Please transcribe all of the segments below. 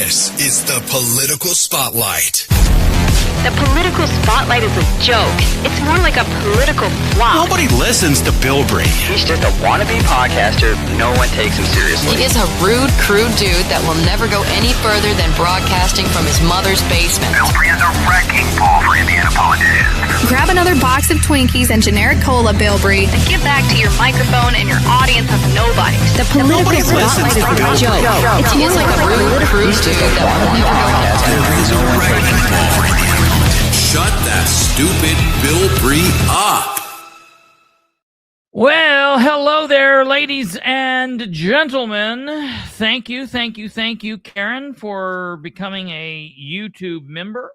This is the Political Spotlight. The Political Spotlight is a joke. It's more like a political flop. Nobody listens to Bilbrey. He's just a wannabe podcaster. No one takes him seriously. He is a rude, crude dude that will never go any further than broadcasting from his mother's basement. Bilbrey is a wrecking ball for Indiana politicians. Grab another box of Twinkies and generic cola, Bilbrey, And give back to your microphone and your audience of nobodies. The Political Spotlight is a joke. It's He is like a rude, crude dude that will never go Bilbrey's a wrecking ball for Indiana politics. Shut that stupid Bilbrey up. Well, hello there, ladies and gentlemen. Thank you, Karen, for becoming a YouTube member.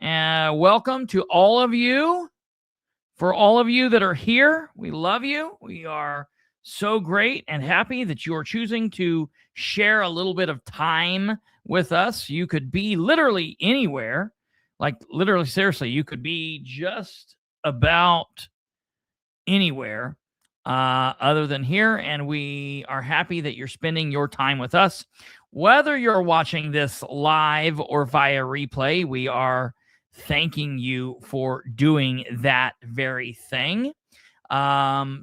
Welcome to all of you. For all of you that are here, we love you. We are so great and happy that you are choosing to share a little bit of time with us. You could be literally anywhere. Like, literally, seriously, you could be just about anywhere other than here, and we are happy that you're spending your time with us. Whether you're watching this live or via replay, we are thanking you for doing that very thing.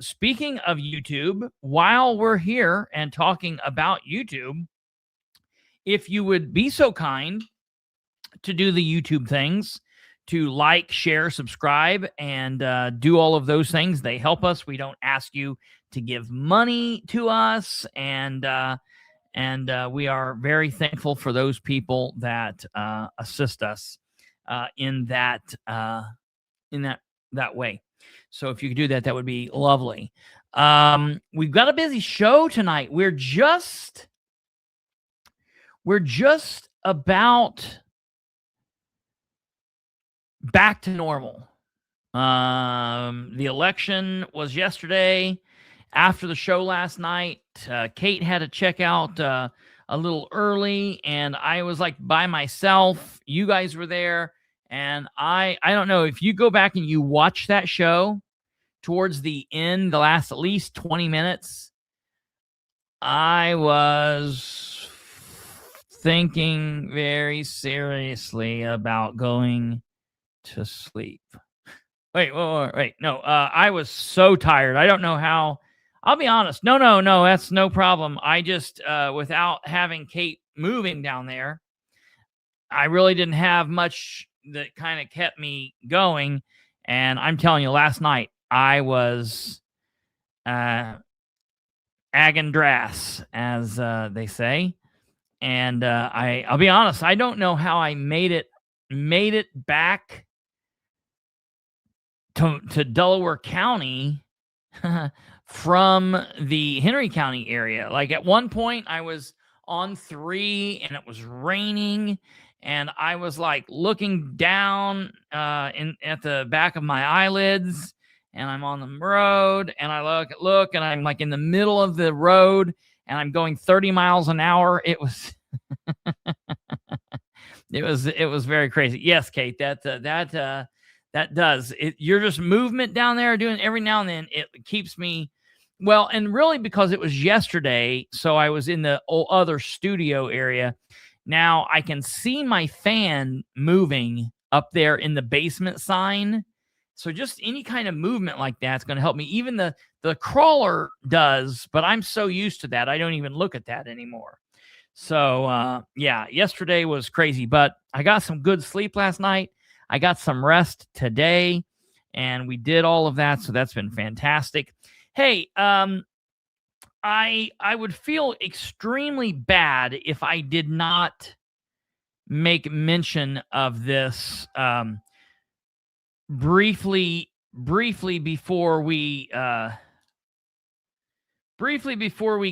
Speaking of YouTube, while we're here and talking about YouTube, if you would be so kind to do the YouTube things, to like, share, subscribe, and do all of those things. They help us. We don't ask you to give money to us, and we are very thankful for those people that assist us in that way. So if you could do that, that would be lovely. We've got a busy show tonight. We're just about back to normal. The election was yesterday. After the show last night, Kate had to check out a little early, and I was like by myself. You guys were there, and I don't know if you go back and you watch that show towards the end, the last at least 20 minutes, I was thinking very seriously about going to sleep. Wait. No, I was so tired. I don't know how. I'll be honest. No, that's no problem. I just, without having Kate moving down there, I really didn't have much that kind of kept me going. And I'm telling you, last night I was agendras, as they say. And I'll be honest. I don't know how I made it back to Delaware County from the Henry County area. Like at one point I was on 3 and it was raining, and I was like looking down at the back of my eyelids, and I'm on the road, and I look and I'm like in the middle of the road, and I'm going 30 miles an hour. It was it was very crazy. Yes, Kate, that does it. You're just movement down there doing every now and then. It keeps me well, and really because it was yesterday, so I was in the other studio area. Now I can see my fan moving up there in the basement sign. So just any kind of movement like that's going to help me. Even the crawler does, but I'm so used to that, I don't even look at that anymore. So yeah, yesterday was crazy, but I got some good sleep last night. I got some rest today, and we did all of that, so that's been fantastic. Hey, I would feel extremely bad if I did not make mention of this briefly before we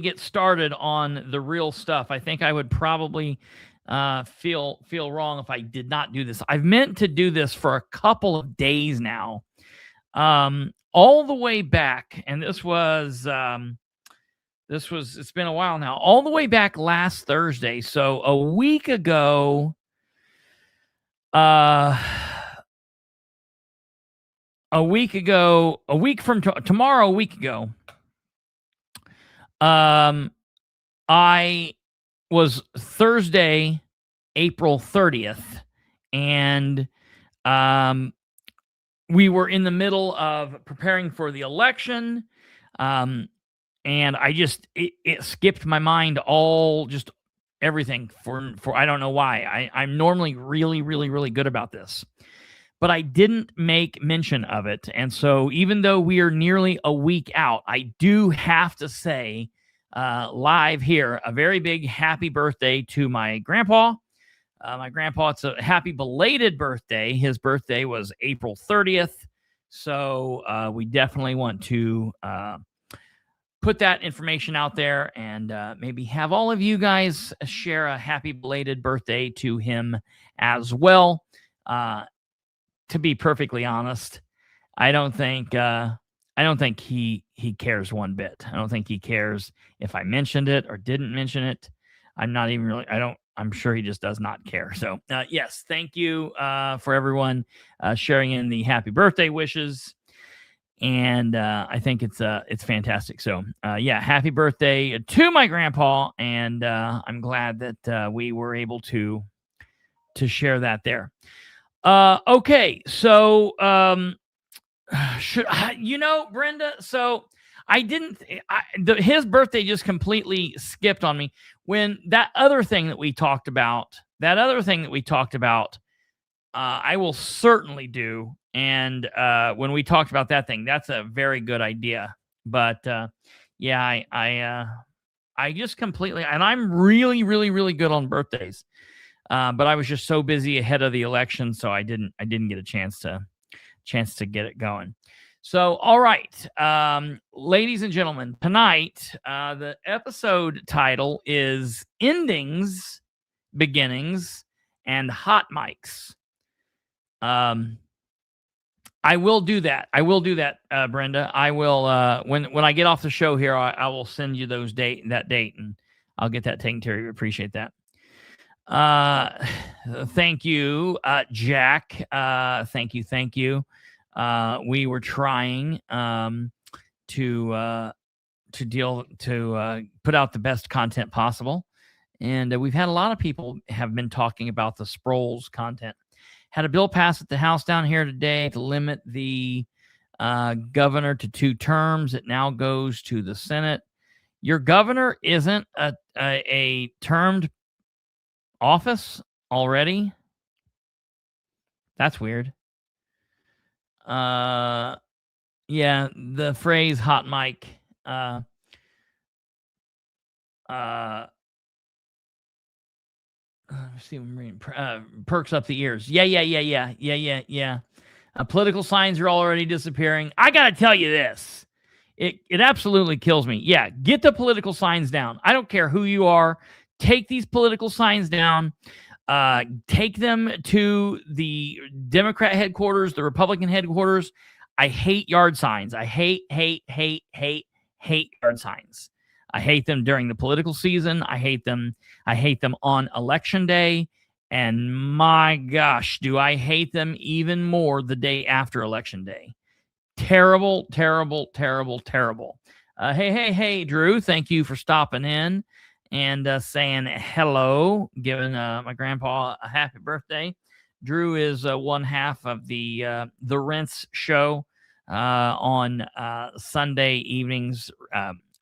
get started on the real stuff. I think I would probably feel wrong if I did not do this. I've meant to do this for a couple of days now, all the way back, and it's been a while now, all the way back last Thursday. So a week ago, a week from tomorrow, a week ago, I was Thursday April 30th, and we were in the middle of preparing for the election, and it skipped my mind just everything for I don't know why. I'm normally really, really, really good about this, but I didn't make mention of it. And so even though we are nearly a week out, I do have to say live here a very big happy birthday to my grandpa. My grandpa, it's a happy belated birthday. His birthday was April 30th. So we definitely want to put that information out there and maybe have all of you guys share a happy belated birthday to him as well. To be perfectly honest, I don't think he cares one bit. I don't think he cares if I mentioned it or didn't mention it. I'm sure he just does not care. So yes, thank you for everyone sharing in the happy birthday wishes. And I think it's fantastic. So yeah, happy birthday to my grandpa. And I'm glad that we were able to share that there. Okay. So Brenda, so his birthday just completely skipped on me when that other thing that we talked about, I will certainly do. And when we talked about that thing, that's a very good idea. But yeah, I just completely, and I'm really, really, really good on birthdays. But I was just so busy ahead of the election, so I didn't get a chance to get it going. So, all right, ladies and gentlemen, tonight the episode title is Endings, Beginnings, and Hot Mics. I will do that. Brenda. I will when I get off the show here, I will send you that date, and I'll get that taken care of. Appreciate that. Thank you, Jack. Thank you. We were trying to put out the best content possible, and we've had a lot of people have been talking about the Sproles content. Had a bill passed at the House down here today to limit the governor to 2 terms. It now goes to the Senate. Your governor isn't a termed office already? That's weird. Yeah, the phrase hot mic see what I'm reading. Perks up the ears. Yeah. Political signs are already disappearing. I gotta tell you this. It absolutely kills me. Yeah, get the political signs down. I don't care who you are. Take these political signs down. Take them to the Democrat headquarters, the Republican headquarters. I hate yard signs. I hate yard signs. I hate them during the political season. I hate them on election day. And my gosh, do I hate them even more the day after election day. Terrible. Hey, Drew, thank you for stopping in and saying hello, giving my grandpa a happy birthday. Drew is one half of the Rents show on Sunday evenings.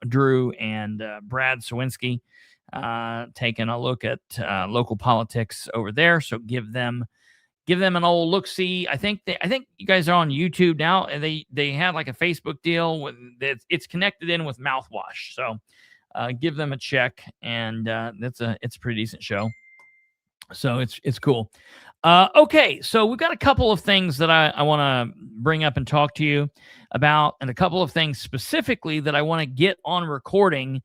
Drew and Brad Sawinski taking a look at local politics over there. So give them an old look-see. I think you guys are on YouTube now, and they have like a Facebook deal with it's connected in with Mouthwash. So give them a check, and it's a pretty decent show. So it's cool. Okay, so we've got a couple of things that I want to bring up and talk to you about, and a couple of things specifically that I want to get on recording.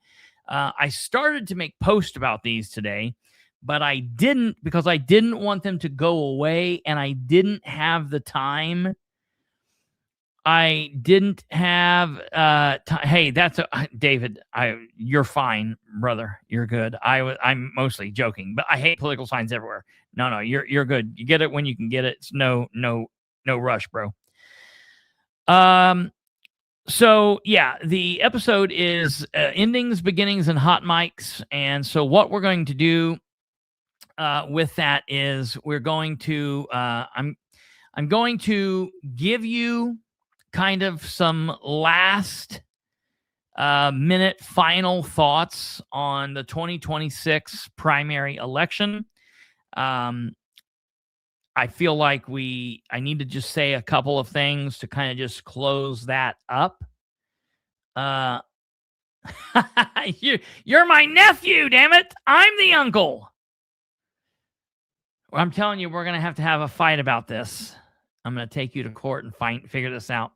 I started to make posts about these today, but I didn't because I didn't want them to go away, and I didn't have the time. I didn't have hey, that's David. You're fine, brother. You're good. I'm mostly joking, but I hate political signs everywhere. No, you're good. You get it when you can get it. It's no rush, bro. So yeah, the episode is endings, beginnings, and hot mics. And so what we're going to do with that is we're going to I'm going to give you kind of some last minute final thoughts on the 2026 primary election. I feel like I need to just say a couple of things to kind of just close that up. You're my nephew, damn it. I'm the uncle. I'm telling you, we're going to have a fight about this. I'm going to take you to court and figure this out.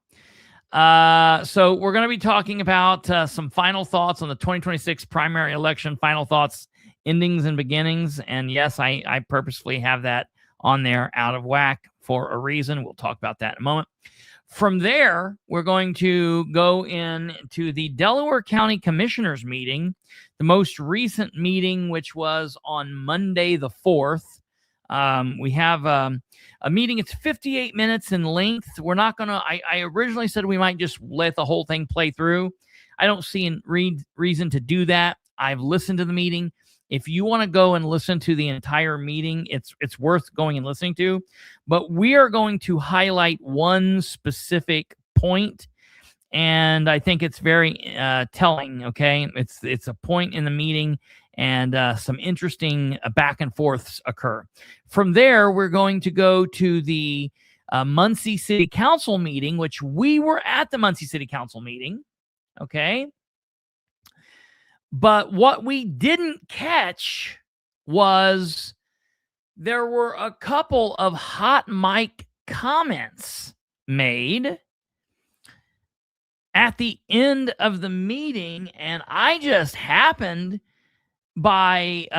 So we're going to be talking about some final thoughts on the 2026 primary election, final thoughts, endings and beginnings. And yes, I purposefully have that on there out of whack for a reason. We'll talk about that in a moment. From there, we're going to go into the Delaware County Commissioners meeting, the most recent meeting, which was on Monday the 4th. We have a meeting. It's 58 minutes in length. We're not going to, I originally said we might just let the whole thing play through. I don't see a reason to do that. I've listened to the meeting. If you want to go and listen to the entire meeting, it's worth going and listening to. But we are going to highlight one specific point, and I think it's very telling. Okay, it's a point in the meeting, and some interesting back and forths occur. From there, we're going to go to the Muncie City Council meeting, which we were at the Muncie City Council meeting. Okay. But what we didn't catch was there were a couple of hot mic comments made at the end of the meeting, and I just happened by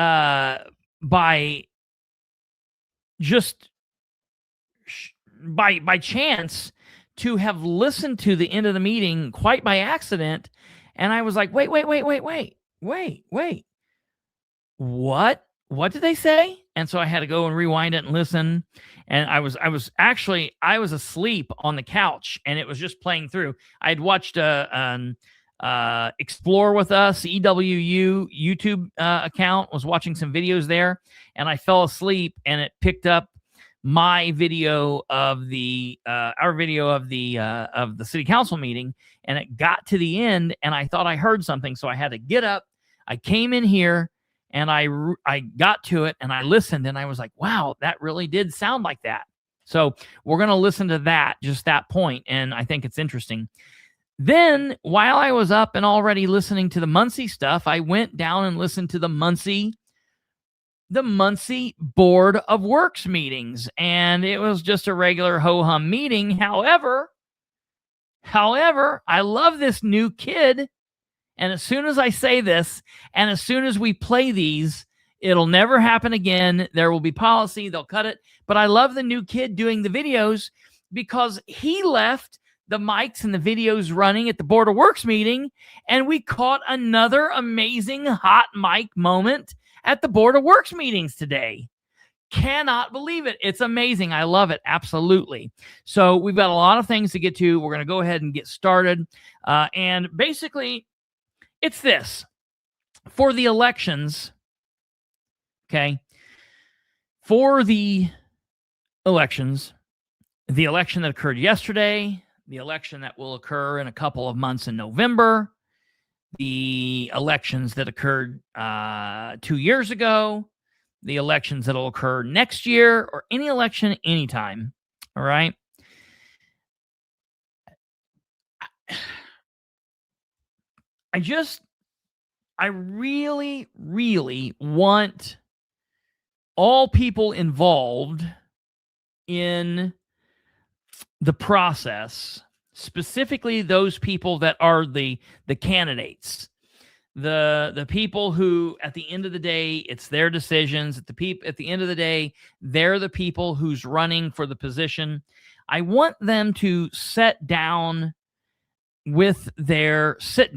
chance to have listened to the end of the meeting quite by accident, and I was like, wait. What did they say? And so I had to go and rewind it and listen. And I was asleep on the couch, and it was just playing through. I'd watched Explore With Us, EWU YouTube account, was watching some videos there, and I fell asleep, and it picked up my video of our video of the city council meeting, and it got to the end, and I thought I heard something, so I had to get up. I came in here, and I got to it, and I listened, and I was like, wow, that really did sound like that. So we're going to listen to that, just that point, and I think it's interesting. Then, while I was up and already listening to the Muncie stuff, I went down and listened to the Muncie Board of Works meetings, and it was just a regular ho-hum meeting. However, I love this new kid, and as soon as I say this, and as soon as we play these, it'll never happen again. There will be policy, they'll cut it, but I love the new kid doing the videos because he left the mics and the videos running at the Board of Works meeting, and we caught another amazing hot mic moment at the Board of Works meetings today. Cannot believe it. It's amazing. I love it. Absolutely. So we've got a lot of things to get to. We're going to go ahead and get started. And basically, it's this. For the elections, okay, for the elections, the election that occurred yesterday, the election that will occur in a couple of months in November, the elections that occurred 2 years ago, the elections that will occur next year, or any election anytime. All right. I really, really want all people involved in the process, specifically those people that are the candidates, the people who, at the end of the day, it's their decisions. At the end of the day, they're the people who's running for the position. I want them to sit down with their sit,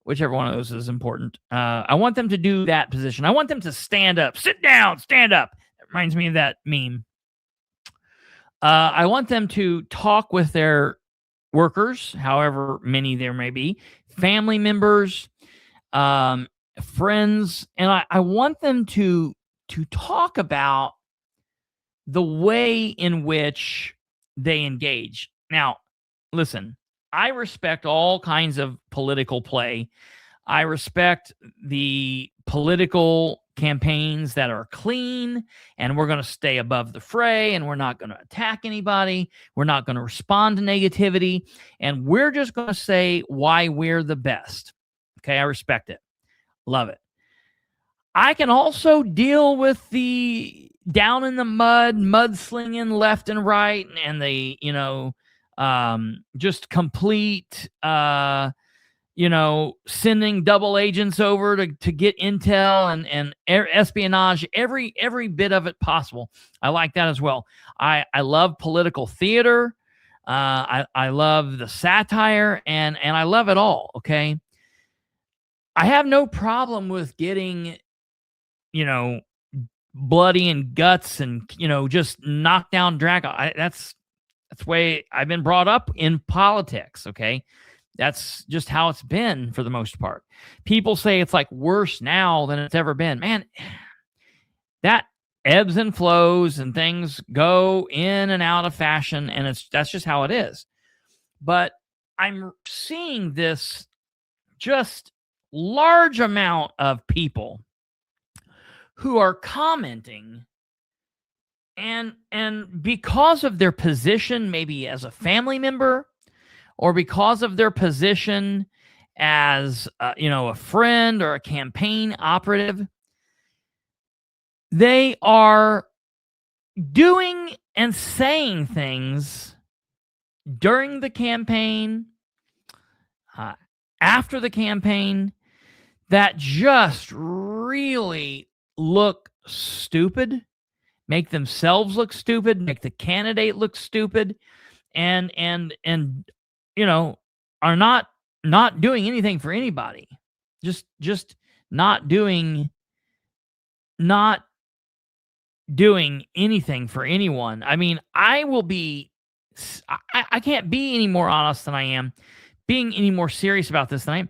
whichever one of those is important. I want them to do that position. I want them to stand up, sit down, stand up. It reminds me of that meme. I want them to talk with their workers, however many there may be, family members, friends, and I want them to talk about the way in which they engage. Now, listen, I respect all kinds of political play. I respect the political campaigns that are clean, and we're going to stay above the fray, and we're not going to attack anybody. We're not going to respond to negativity, and we're just going to say why we're the best. Okay, I respect it. Love it. I can also deal with the down in the mudslinging left and right, and the, just complete, sending double agents over to get intel and espionage, every bit of it possible. I like that as well. I love political theater. I love the satire, and I love it all. Okay. I have no problem with getting, bloody and guts and, just knock down, drag. That's the way I've been brought up in politics. Okay. That's just how it's been for the most part. People say it's like worse now than it's ever been. Man, that ebbs and flows, and things go in and out of fashion, and that's just how it is. But I'm seeing this just large amount of people who are commenting, and because of their position, maybe as a family member, or because of their position as a friend or a campaign operative, they are doing and saying things during the campaign, after the campaign, that just really look stupid, make themselves look stupid, make the candidate look stupid, and are not doing anything for anybody. Just not doing anything for anyone. I mean, I can't be any more honest than I am, being any more serious about this than I am.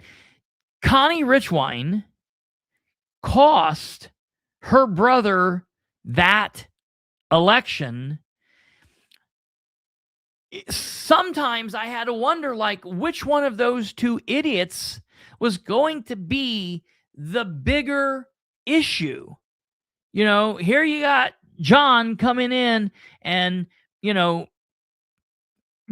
Connie Richwine cost her brother that election. Sometimes I had to wonder, like, which one of those two idiots was going to be the bigger issue. Here you got John coming in and,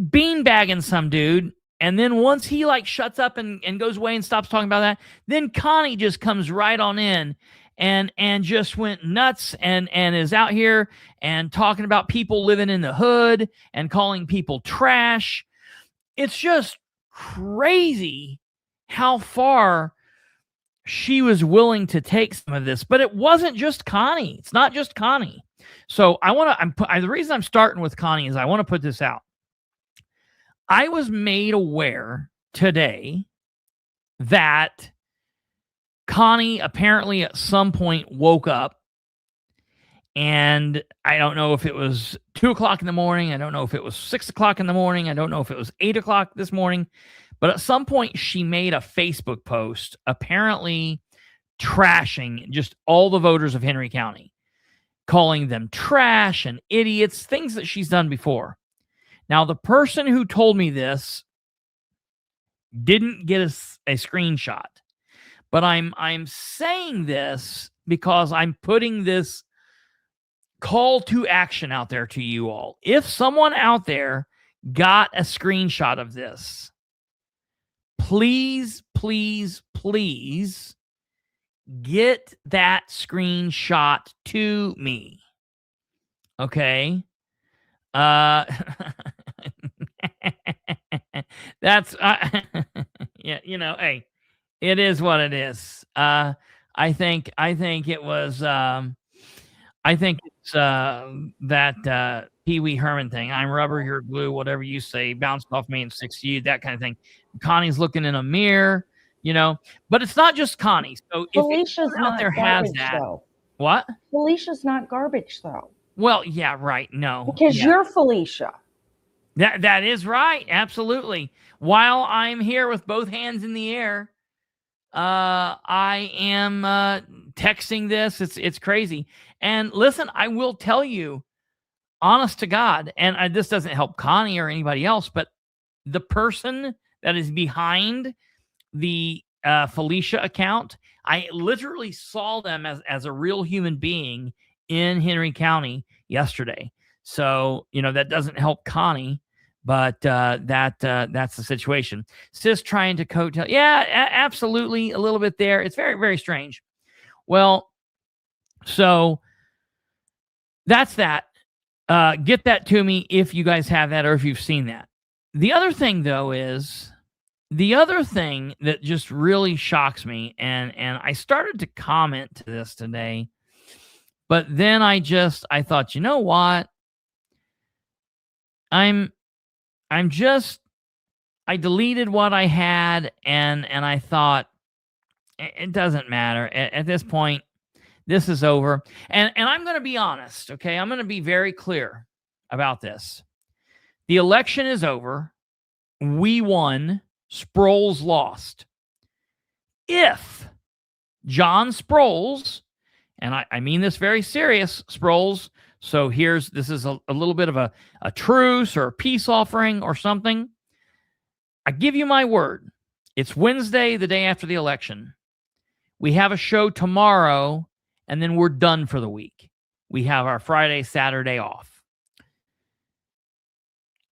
beanbagging some dude. And then once he shuts up and goes away and stops talking about that, then Connie just comes right on in and just went nuts and is out here and talking about people living in the hood and calling people trash. It's just crazy how far she was willing to take some of this. But it wasn't just Connie. It's not just Connie. So the reason I'm starting with Connie is I want to put this out. I was made aware today that Connie apparently at some point woke up, and I don't know if it was 2 o'clock in the morning. I don't know if it was 6 o'clock in the morning. I don't know if it was 8 o'clock this morning, but at some point she made a Facebook post apparently trashing just all the voters of Henry County, calling them trash and idiots, things that she's done before. Now, the person who told me this didn't get a screenshot, but I'm saying this because I'm putting this call to action out there to you all. If someone out there got a screenshot of this, please, please, please get that screenshot to me. Okay? That's yeah, hey, it is what it is. I think it was I think it's that Pee Wee Herman thing. I'm rubber, you're glue, whatever you say, bounced off me and sticks to you, that kind of thing. Connie's looking in a mirror, but it's not just Connie. So Felicia's if out there has that, though. What? Felicia's not garbage, though. Well, yeah, right. No, because you're Felicia. That is right. Absolutely. While I'm here with both hands in the air, I am texting this. It's crazy. And listen, I will tell you, honest to God, and this doesn't help Connie or anybody else, but the person that is behind the Felicia account, I literally saw them as a real human being in Henry County yesterday. So, that doesn't help Connie, but that's the situation. Sis trying to coattail. Yeah, absolutely. A little bit there. It's very, very strange. Well, so that's that. Get that to me if you guys have that or if you've seen that. The other thing, though, is the other thing that just really shocks me, and I started to comment to this today, but then I thought, you know what? I deleted what I had, and I thought, it doesn't matter. At this point, this is over. And I'm going to be honest, okay? I'm going to be very clear about this. The election is over. We won. Sproles lost. If John Sproles, and I mean this very serious, Sproles, so this is a little bit of a truce or a peace offering or something. I give you my word. It's Wednesday, the day after the election. We have a show tomorrow, and then we're done for the week. We have our Friday, Saturday off.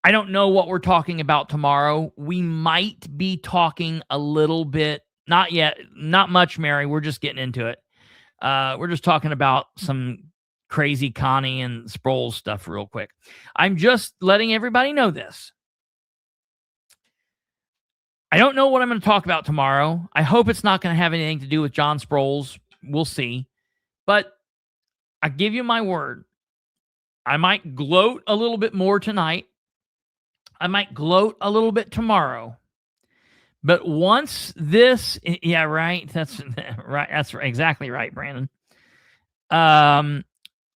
I don't know what we're talking about tomorrow. We might be talking a little bit, not yet, not much, Mary. We're just getting into it. We're just talking about some crazy Connie and Sproles stuff real quick. I'm just letting everybody know this. I don't know what I'm going to talk about tomorrow. I hope it's not going to have anything to do with John Sproles. We'll see. But I give you my word. I might gloat a little bit more tonight. I might gloat a little bit tomorrow. But once this, yeah, right. That's right. That's exactly right, Brandon.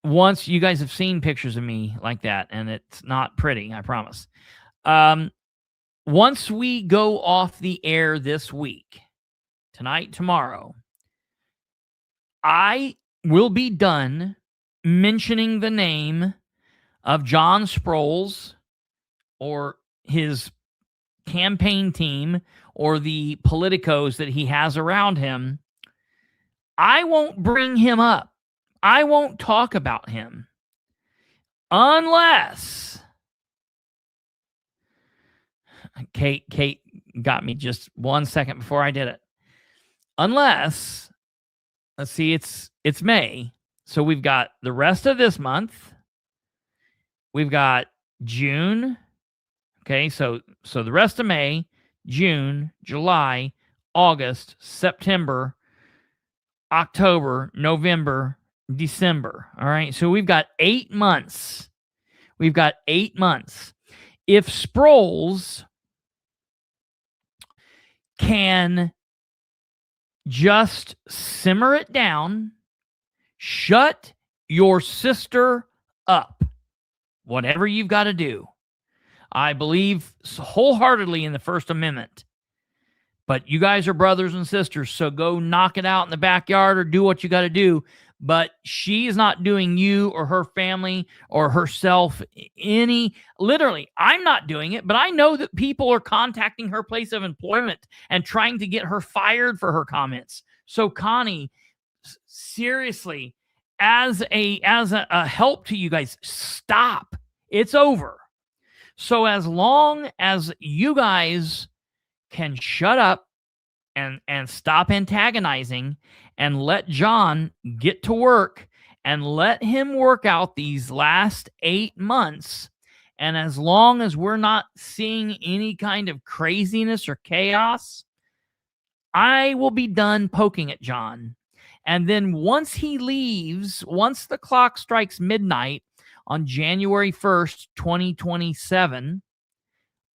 Once you guys have seen pictures of me like that, and it's not pretty, I promise. Once we go off the air this week, tonight, tomorrow, I will be done mentioning the name of John Sproles or his campaign team or the politicos that he has around him. I won't bring him up. I won't talk about him unless Kate got me just 1 second before I did it. Unless, let's see, it's May. So we've got the rest of this month. We've got June. Okay, so the rest of May, June, July, August, September, October, November, December. All right, so we've got 8 months. We've got 8 months. If Sproles can just simmer it down, shut your sister up, whatever you've got to do. I believe wholeheartedly in the First Amendment. But you guys are brothers and sisters, so go knock it out in the backyard or do what you got to do. But she is not doing you or her family or herself any. Literally, I'm not doing it, but I know that people are contacting her place of employment and trying to get her fired for her comments. So Connie, seriously, as a help to you guys, stop. It's over. So as long as you guys can shut up and stop antagonizing and let John get to work and let him work out these last 8 months, and as long as we're not seeing any kind of craziness or chaos, I will be done poking at John. And then once he leaves, once the clock strikes midnight on January 1st, 2027,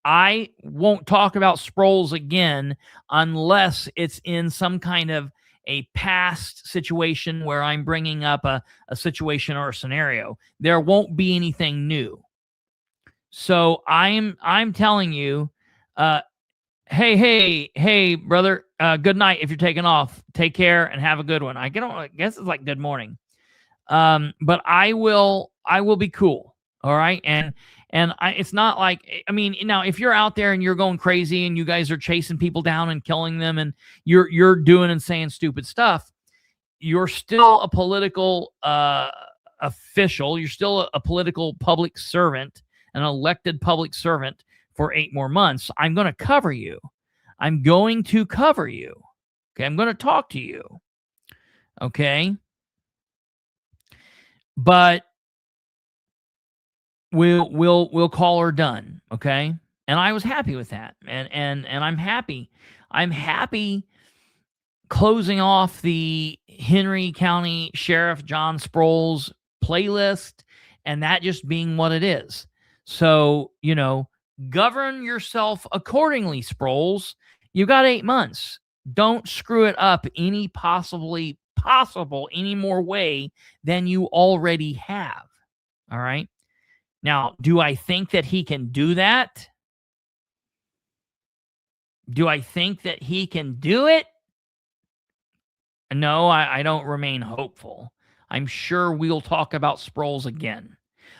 I won't talk about Sproles again unless it's in some kind of a past situation where I'm bringing up a situation or a scenario. There won't be anything new. So I'm telling you, Hey, brother. Good night. If you're taking off, take care and have a good one. I guess it's like good morning. But I will be cool. All right. And it's not like, I mean, now if you're out there and you're going crazy and you guys are chasing people down and killing them and you're doing and saying stupid stuff, you're still a political official. You're still a political public servant, an elected public servant for 8 more months. I'm going to cover you. I'm going to cover you. Okay. I'm going to talk to you. Okay. But we'll call her done. Okay. And I was happy with that. And I'm happy. I'm happy closing off the Henry County Sheriff John Sproul's playlist and that just being what it is. So, govern yourself accordingly, Sproles. You got 8 months. Don't screw it up any possible any more way than you already have. All right. Now, do I think that he can do that? Do I think that he can do it? No, I don't remain hopeful. I'm sure we'll talk about Sproles again.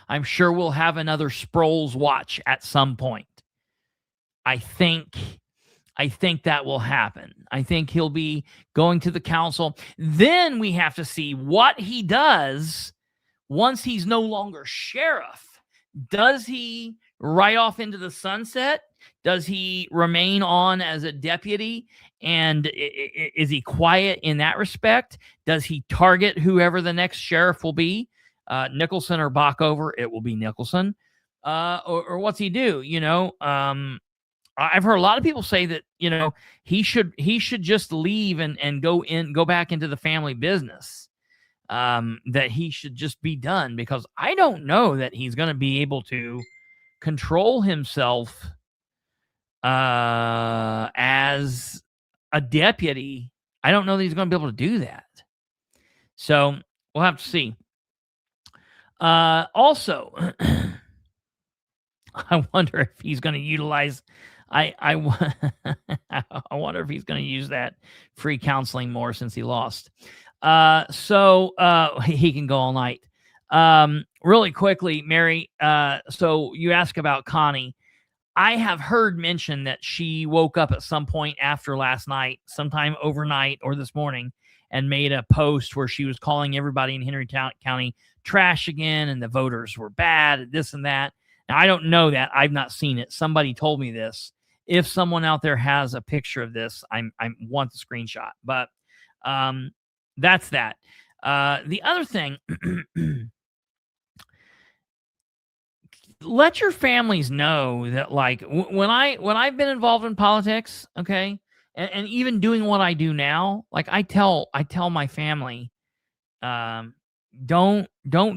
I'm sure we'll have another Sproles watch at some point. I think that will happen. I think he'll be going to the council. Then we have to see what he does once he's no longer sheriff. Does he ride off into the sunset? Does he remain on as a deputy? And is he quiet in that respect? Does he target whoever the next sheriff will be? Nicholson or Bockover? It will be Nicholson. Or what's he do? I've heard a lot of people say that, he should just leave and go back into the family business. That he should just be done, because I don't know that he's going to be able to control himself as a deputy. I don't know that he's going to be able to do that. So we'll have to see. Also, I wonder if he's going to utilize. I wonder if he's going to use that free counseling more since he lost. So he can go all night. Really quickly, Mary. So you ask about Connie. I have heard mention that she woke up at some point after last night, sometime overnight or this morning, and made a post where she was calling everybody in Henry County trash again, and the voters were bad, this and that. Now, I don't know that. I've not seen it. Somebody told me this. If someone out there has a picture of this, I want the screenshot. But that's that. The other thing, let your families know that, like, when I've been involved in politics, okay, and even doing what I do now, like I tell my family, don't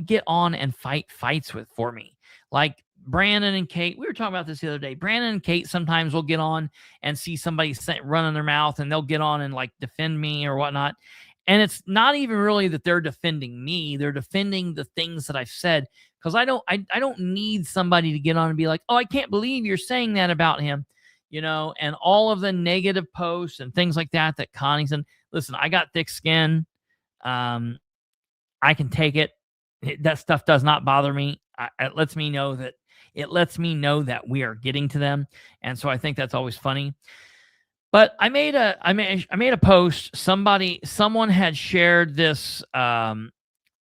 get on and fight fights for me. Like Brandon and Kate, we were talking about this the other day. Brandon and Kate sometimes will get on and see somebody running their mouth, and they'll get on and like defend me or whatnot. And it's not even really that they're defending me; they're defending the things that I've said. Because I don't need somebody to get on and be like, oh, I can't believe you're saying that about him, and all of the negative posts and things like that Connie's in. Listen, I got thick skin. I can take it. That stuff does not bother me. It lets me know that we are getting to them, and so I think that's always funny. But I made a post. Someone had shared this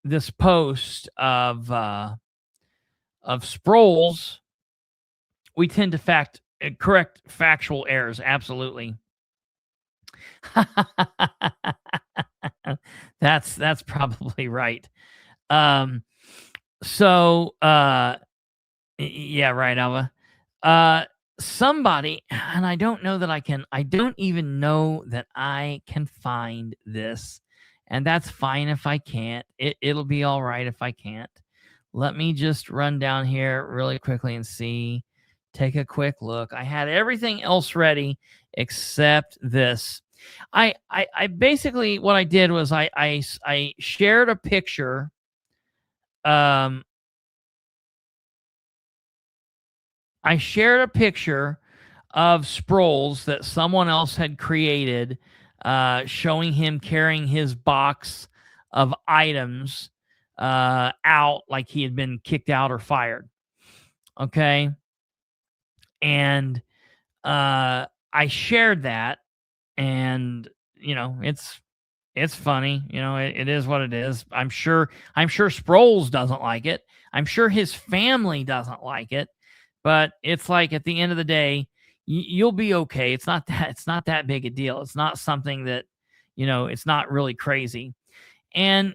this post of Sproles. We tend to correct factual errors. Absolutely. That's probably right. Yeah, right, Alva. Somebody, and I don't even know that I can find this, and that's fine if I can't. It'll be all right if I can't. Let me just run down here really quickly and see. Take a quick look. I had everything else ready except this. I basically, what I did was I shared a picture. I shared a picture of Sproles that someone else had created, showing him carrying his box of items out like he had been kicked out or fired. Okay. And I shared that, and it's funny. It is what it is. I'm sure Sproles doesn't like it. I'm sure his family doesn't like it, but it's like at the end of the day, you'll be okay. It's not that big a deal. It's not something that, it's not really crazy. And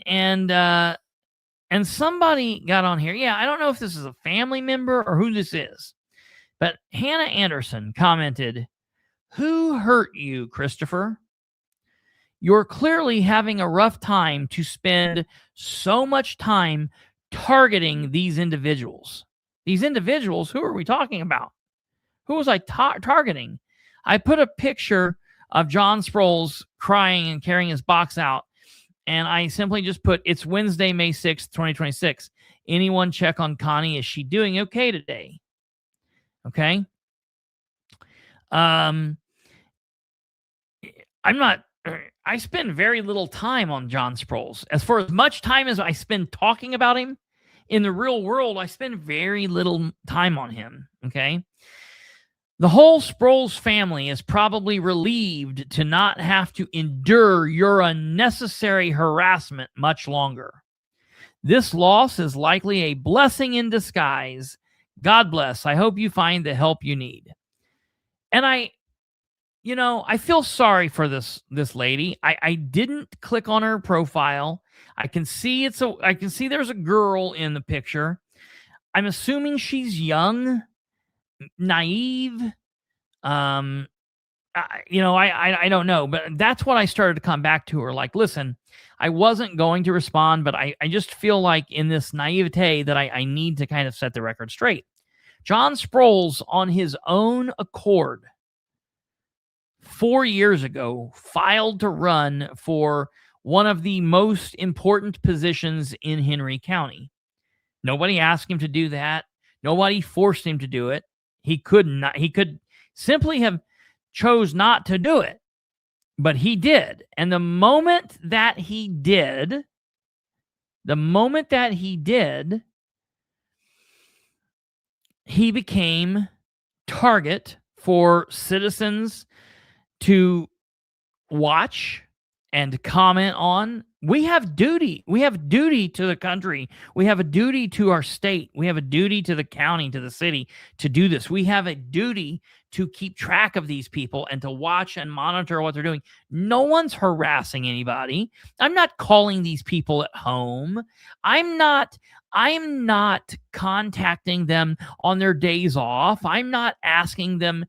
somebody got on here. Yeah, I don't know if this is a family member or who this is, but Hannah Anderson commented, "Who hurt you, Kristopher? You're clearly having a rough time to spend so much time targeting these individuals." These individuals, who are we talking about? Who was I targeting? I put a picture of John Sproles crying and carrying his box out, and I simply just put, "It's Wednesday, May 6th, 2026. Anyone check on Connie? Is she doing okay today?" Okay. I spend very little time on John Sproles. As far as much time as I spend talking about him in the real world, I spend very little time on him. Okay. The whole Sproles family is probably relieved to not have to endure your unnecessary harassment much longer. This loss is likely a blessing in disguise. God bless. I hope you find the help you need. And I feel sorry for this lady. I didn't click on her profile. I can see there's a girl in the picture. I'm assuming she's young, naive. I don't know, but that's what I started to come back to her. Like, listen, I wasn't going to respond, but I just feel like in this naivete that I need to kind of set the record straight. John Sproles, on his own accord, 4 years ago, filed to run for one of the most important positions in Henry County. Nobody asked him to do that. Nobody forced him to do it. He could simply have chose not to do it, but he did. And the moment that he did, he became target for citizens to watch and comment on. We have duty. We have duty to the country. We have a duty to our state. We have a duty to the county, to the city to do this. We have a duty to keep track of these people and to watch and monitor what they're doing. No one's harassing anybody. I'm not calling these people at home. I'm not contacting them on their days off. I'm not asking them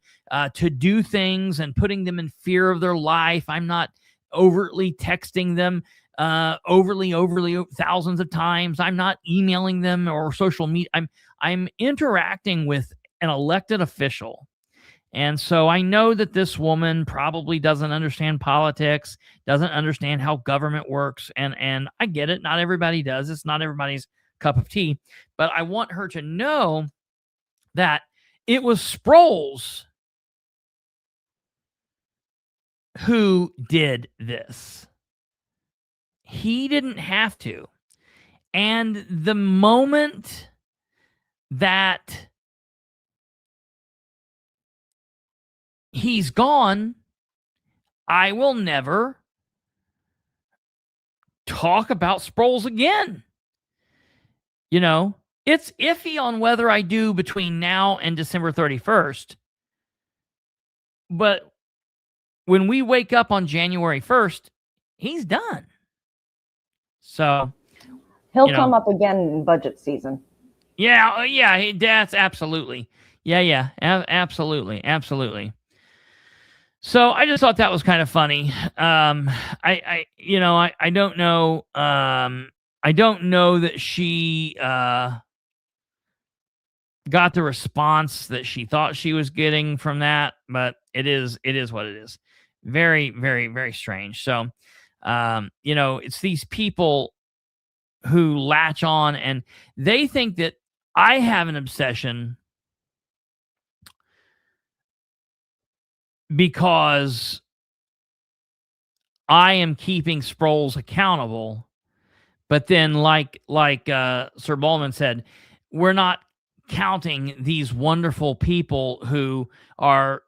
to do things and putting them in fear of their life. I'm not overtly texting them overly thousands of times. I'm not emailing them or social media. I'm interacting with an elected official. And so I know that this woman probably doesn't understand politics, doesn't understand how government works. And I get it. Not everybody does. It's not everybody's cup of tea. But I want her to know that it was Sproles who did this. He didn't have to. And the moment that he's gone, I will never talk about Sproles again. It's iffy on whether I do between now and December 31st. But when we wake up on January 1st, he's done. So He'll come up again in budget season. Yeah, that's absolutely. Absolutely. So I just thought that was kind of funny. I don't know. I don't know that she got the response that she thought she was getting from that, but it is what it is. Very, very, very strange. So, it's these people who latch on and they think that I have an obsession because I am keeping Sproles accountable. But then, like Sir Baldwin said, we're not counting these wonderful people who are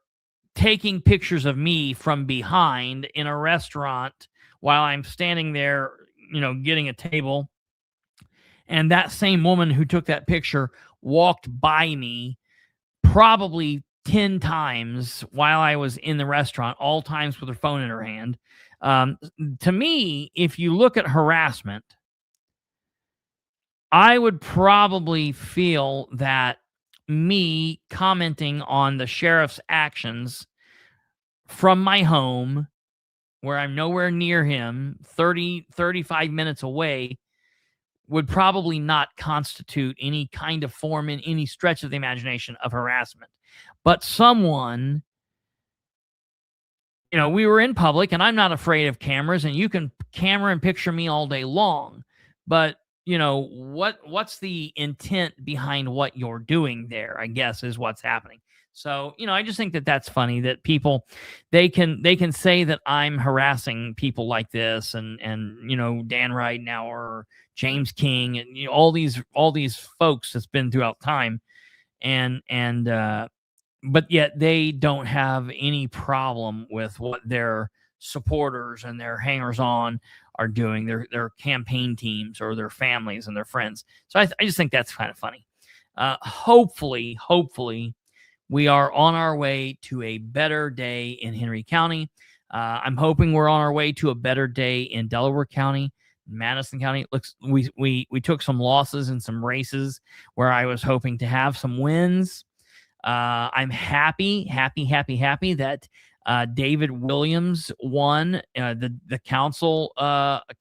taking pictures of me from behind in a restaurant while I'm standing there, getting a table. And that same woman who took that picture walked by me probably 10 times while I was in the restaurant, all times with her phone in her hand. To me, if you look at harassment, I would probably feel that me commenting on the sheriff's actions from my home, where I'm nowhere near him, 35 minutes away, would probably not constitute any kind of form in any stretch of the imagination of harassment. But someone, we were in public, and I'm not afraid of cameras, and you can camera and picture me all day long. But what's the intent behind what you're doing there, I guess, is what's happening. So, I just think that that's funny that people, they can say that I'm harassing people like this and Dan Ridenhour or James King and all these folks that's been throughout time, but yet they don't have any problem with what their supporters and their hangers-on are doing, their campaign teams or their families and their friends. So I just think that's kind of funny. Hopefully, we are on our way to a better day in Henry County. I'm hoping we're on our way to a better day in Delaware County, Madison County. Looks we took some losses in some races where I was hoping to have some wins. I'm happy that David Williams won, the council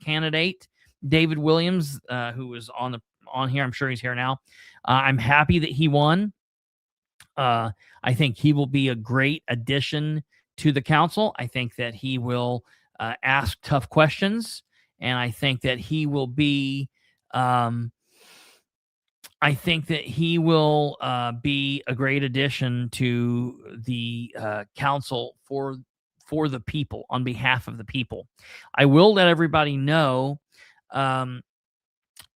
candidate. David Williams, who was on here, I'm sure he's here now. I'm happy that he won. I think he will be a great addition to the council. I think that he will ask tough questions, and I think that he will be. I think that he will be a great addition to the council for the people, on behalf of the people. I will let everybody know on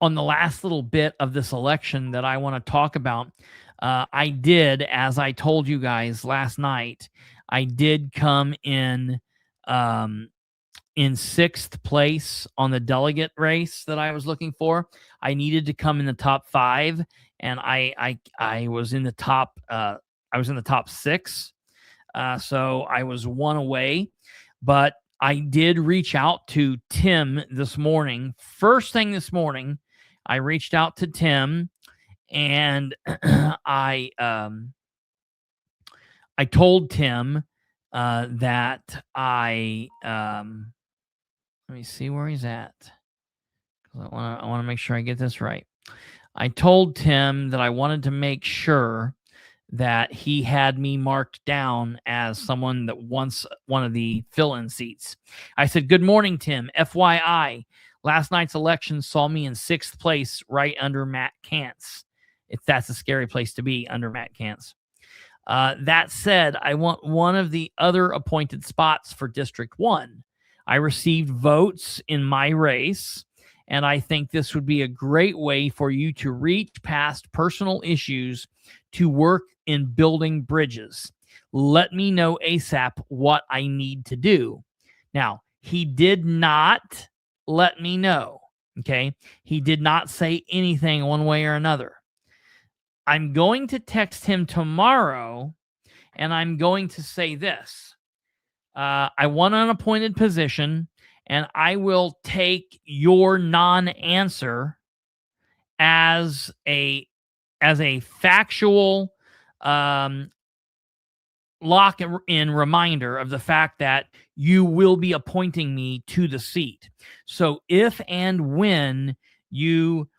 the last little bit of this election that I want to talk about. I did, as I told you guys last night, I did come in 6th place on the delegate race that I was looking for. I needed to come in the top 5, and I was in the top. I was in the top 6, so I was 1 away. But I did reach out to Tim this morning. First thing this morning, I reached out to Tim, and I told Tim that I let me see where he's at. I want to make sure I get this right. I told Tim that I wanted to make sure that he had me marked down as someone that wants one of the fill-in seats. I said, "Good morning, Tim. FYI, last night's election saw me in 6th place, right under Matt Kantz. If that's a scary place to be, under Matt Kantz. That said, I want one of the other appointed spots for District 1. I received votes in my race, and I think this would be a great way for you to reach past personal issues to work in building bridges. Let me know ASAP what I need to do." Now, he did not let me know, okay? He did not say anything one way or another. I'm going to text him tomorrow, and I'm going to say this. I want an appointed position, and I will take your non-answer as a factual lock-in reminder of the fact that you will be appointing me to the seat. So if and when you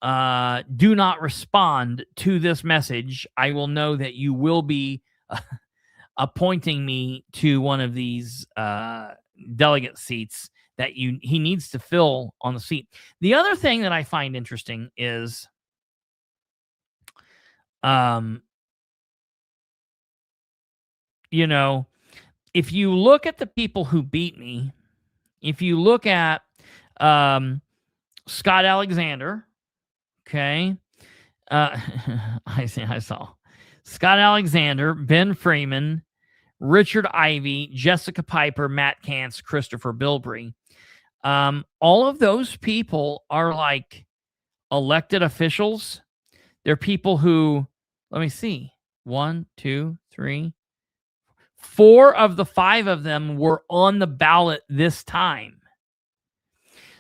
do not respond to this message, I will know that you will be appointing me to one of these delegate seats that he needs to fill on the seat. The other thing that I find interesting is if you look at the people who beat me, if you look at Scott Alexander, okay, I saw Scott Alexander, Ben Freeman, Richard Ivey, Jessica Piper, Matt Kantz, Kristopher Bilbrey. All of those people are like elected officials. They're people who, let me see, 1, 2, 3, 4 of the 5 of them were on the ballot this time.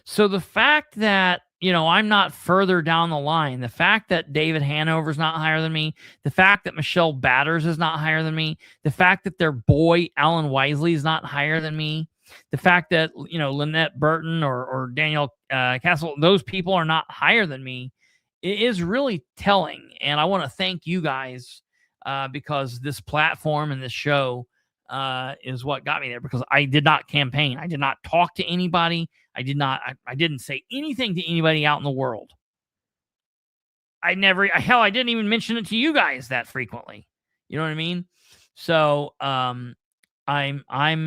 So the fact that, I'm not further down the line, the fact that David Hanover's not higher than me, the fact that Michelle Batters is not higher than me, the fact that their boy Alan Wisely is not higher than me, the fact that, Lynette Burton or Daniel Castle, those people are not higher than me, it is really telling. And I want to thank you guys because this platform and this show is what got me there, because I did not campaign. I did not talk to anybody. I didn't say anything to anybody out in the world. I didn't even mention it to you guys that frequently. You know what I mean? So, I'm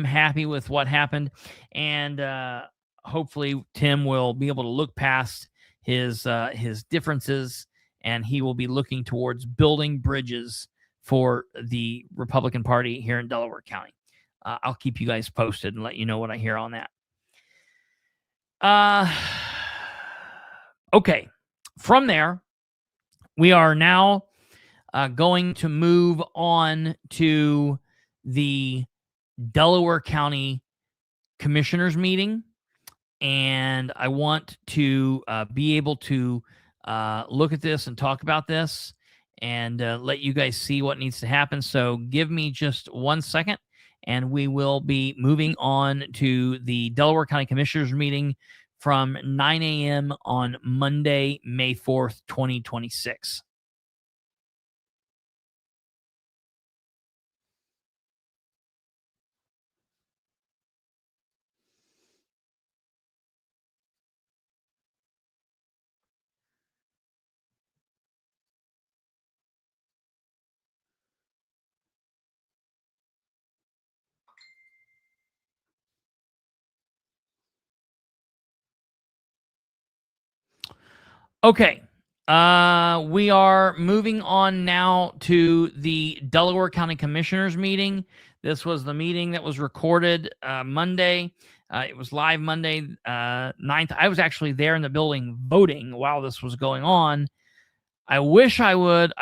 happy with what happened, and hopefully Tim will be able to look past his differences, and he will be looking towards building bridges for the Republican Party here in Delaware County. I'll keep you guys posted and let you know what I hear on that. Okay. From there, we are now going to move on to the Delaware County Commissioners meeting, and I want to be able to look at this and talk about this and let you guys see what needs to happen. So give me just 1 second, and we will be moving on to the Delaware County Commissioners meeting from 9 a.m. on Monday, May 4th, 2026. Okay, we are moving on now to the Delaware County Commissioners meeting. This was the meeting that was recorded Monday. It was live Monday 9th. I was actually there in the building voting while this was going on. I wish I would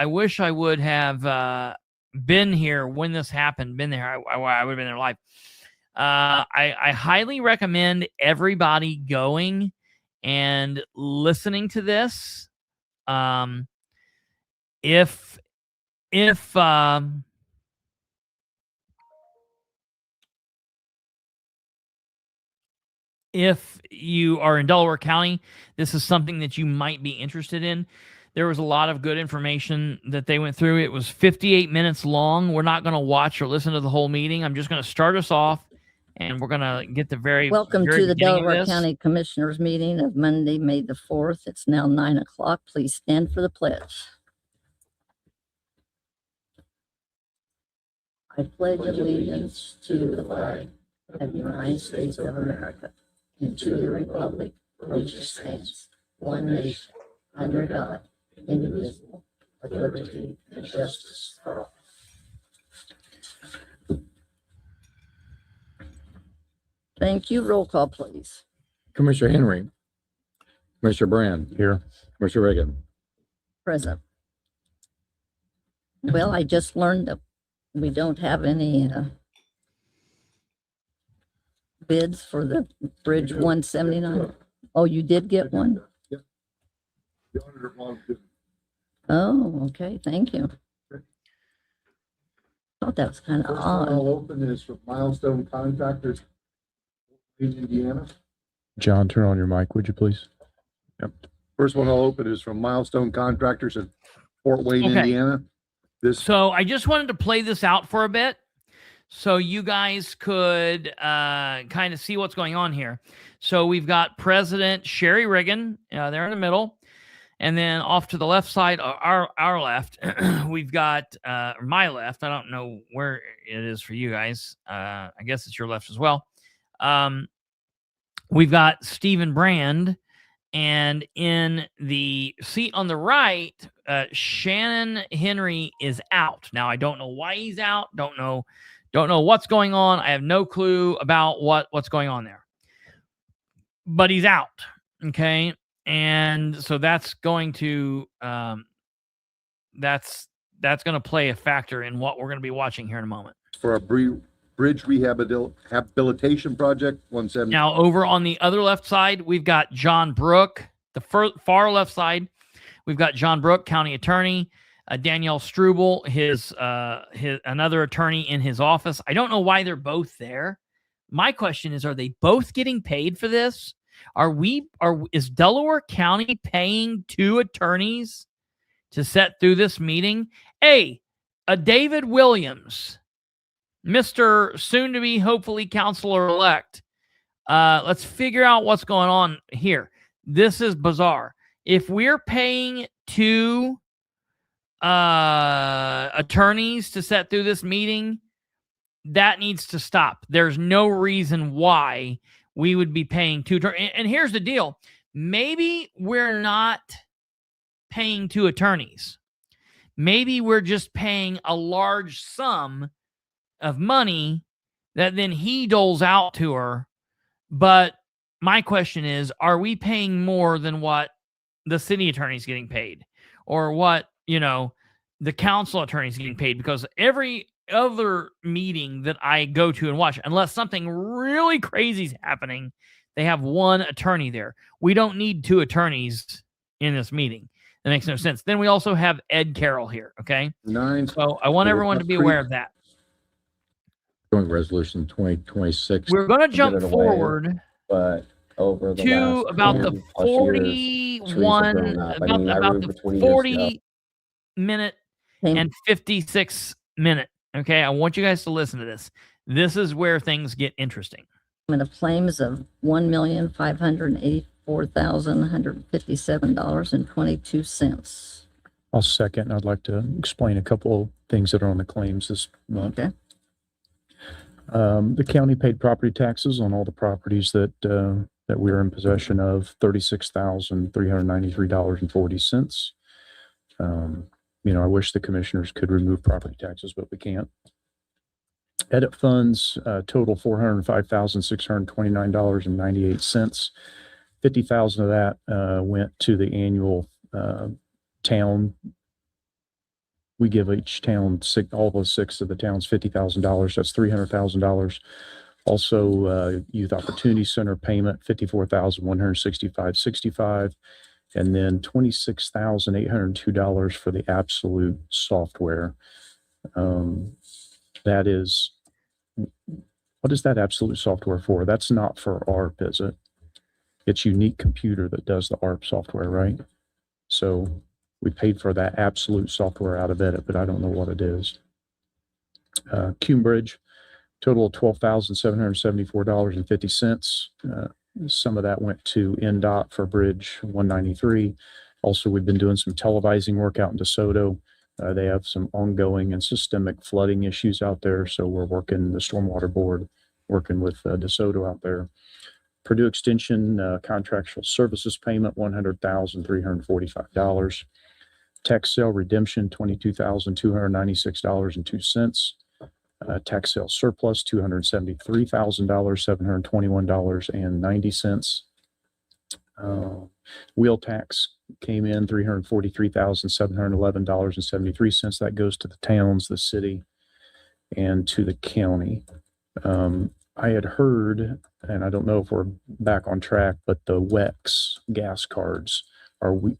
have been here when this happened. Been there. I would have been there live. I highly recommend everybody going and listening to this. If you are in Delaware County, this is something that you might be interested in. There was a lot of good information that they went through. It was 58 minutes long. We're not going to watch or listen to the whole meeting. I'm just going to start us off, and we're going to get the Welcome very to the beginning of Delaware this. County Commissioners meeting of Monday, May the 4th. It's now 9 o'clock. Please stand for the pledge. I pledge allegiance to the flag of the United States of America and to the republic for which it stands, one nation, under God, indivisible, with liberty and justice for all. Thank you. Roll call, please. Commissioner Henry. Commissioner Brand. Here. Commissioner Reagan. Present. Well, I just learned that we don't have any bids for the Bridge 179. Oh, you did get one? Yep. The auditor volunteered. Oh, okay. Thank you. Thought that was kind of First one odd. I'll open is from Milestone Contractors in Indiana. John, turn on your mic, would you please? Yep. First one I'll open is from Milestone Contractors in Fort Wayne, Okay. Indiana. So I just wanted to play this out for a bit so you guys could kind of see what's going on here. So we've got President Sherry Riggin there in the middle, And then off to the left side, our left, we've got my left. I don't know where it is for you guys. I guess it's your left as well. We've got Stephen Brand, and in the seat on the right, Shannon Henry is out. Now, I don't know why he's out. Don't know what's going on. I have no clue about what's going on there. But he's out. Okay. And so that's going to that's going to play a factor in what we're going to be watching here in a moment. For our bridge rehabilitation project, 170. Now, over on the other left side, we've got John Brook. The far left side, we've got John Brook, county attorney, Danielle Struble, his another attorney in his office. I don't know why they're both there. My question is, are they both getting paid for this? Is Delaware County paying 2 attorneys to set through this meeting? A David Williams, Mr. soon to be hopefully counselor-elect. Let's figure out what's going on here. This is bizarre. If we're paying 2 attorneys to set through this meeting, that needs to stop. There's no reason why we would be paying 2. And here's the deal. Maybe we're not paying 2 attorneys. Maybe we're just paying a large sum of money that then he doles out to her. But my question is, are we paying more than what the city attorney is getting paid, or what, the council attorney is getting paid? Because every other meeting that I go to and watch, unless something really crazy is happening, they have 1 attorney there. We don't need 2 attorneys in this meeting. That makes no sense. Then we also have Ed Carroll here. Okay. 9. So I want everyone to be aware of that. Joint resolution 2026. We're going to jump forward, but over the to about the 41, about the 40 minute and 56 minute. Okay, I want you guys to listen to this. This is where things get interesting. Of claims of $1,584,157.22. I'll second. I'd like to explain a couple of things that are on the claims this month. Okay. The county paid property taxes on all the properties that we are in possession of, $36,393.40. I wish the commissioners could remove property taxes, but we can't. Edit funds total $405,629.98. $50,000 of that went to the annual town. We give each town, all the 6 of the towns, $50,000. That's $300,000. Also, Youth Opportunity Center payment, $54,165.65. And then $26,802 for the Absolute software. That is, what is that Absolute software for? That's not for ARP, is it? It's Unique Computer that does the ARP software, right? So we paid for that Absolute software out of Edit, but I don't know what it is. Cambridge, total of $12,774.50. Some of that went to NDOT for Bridge 193. Also, we've been doing some televising work out in DeSoto. They have some ongoing and systemic flooding issues out there. So we're working, the Stormwater Board, working with DeSoto out there. Purdue Extension contractual services payment, $100,345. Tax sale redemption, $22,296.02. Tax sale surplus, $273,721.90. Wheel tax came in $343,711.73. That goes to the towns, the city, and to the county. I had heard, and I don't know if we're back on track, but the WEX gas cards,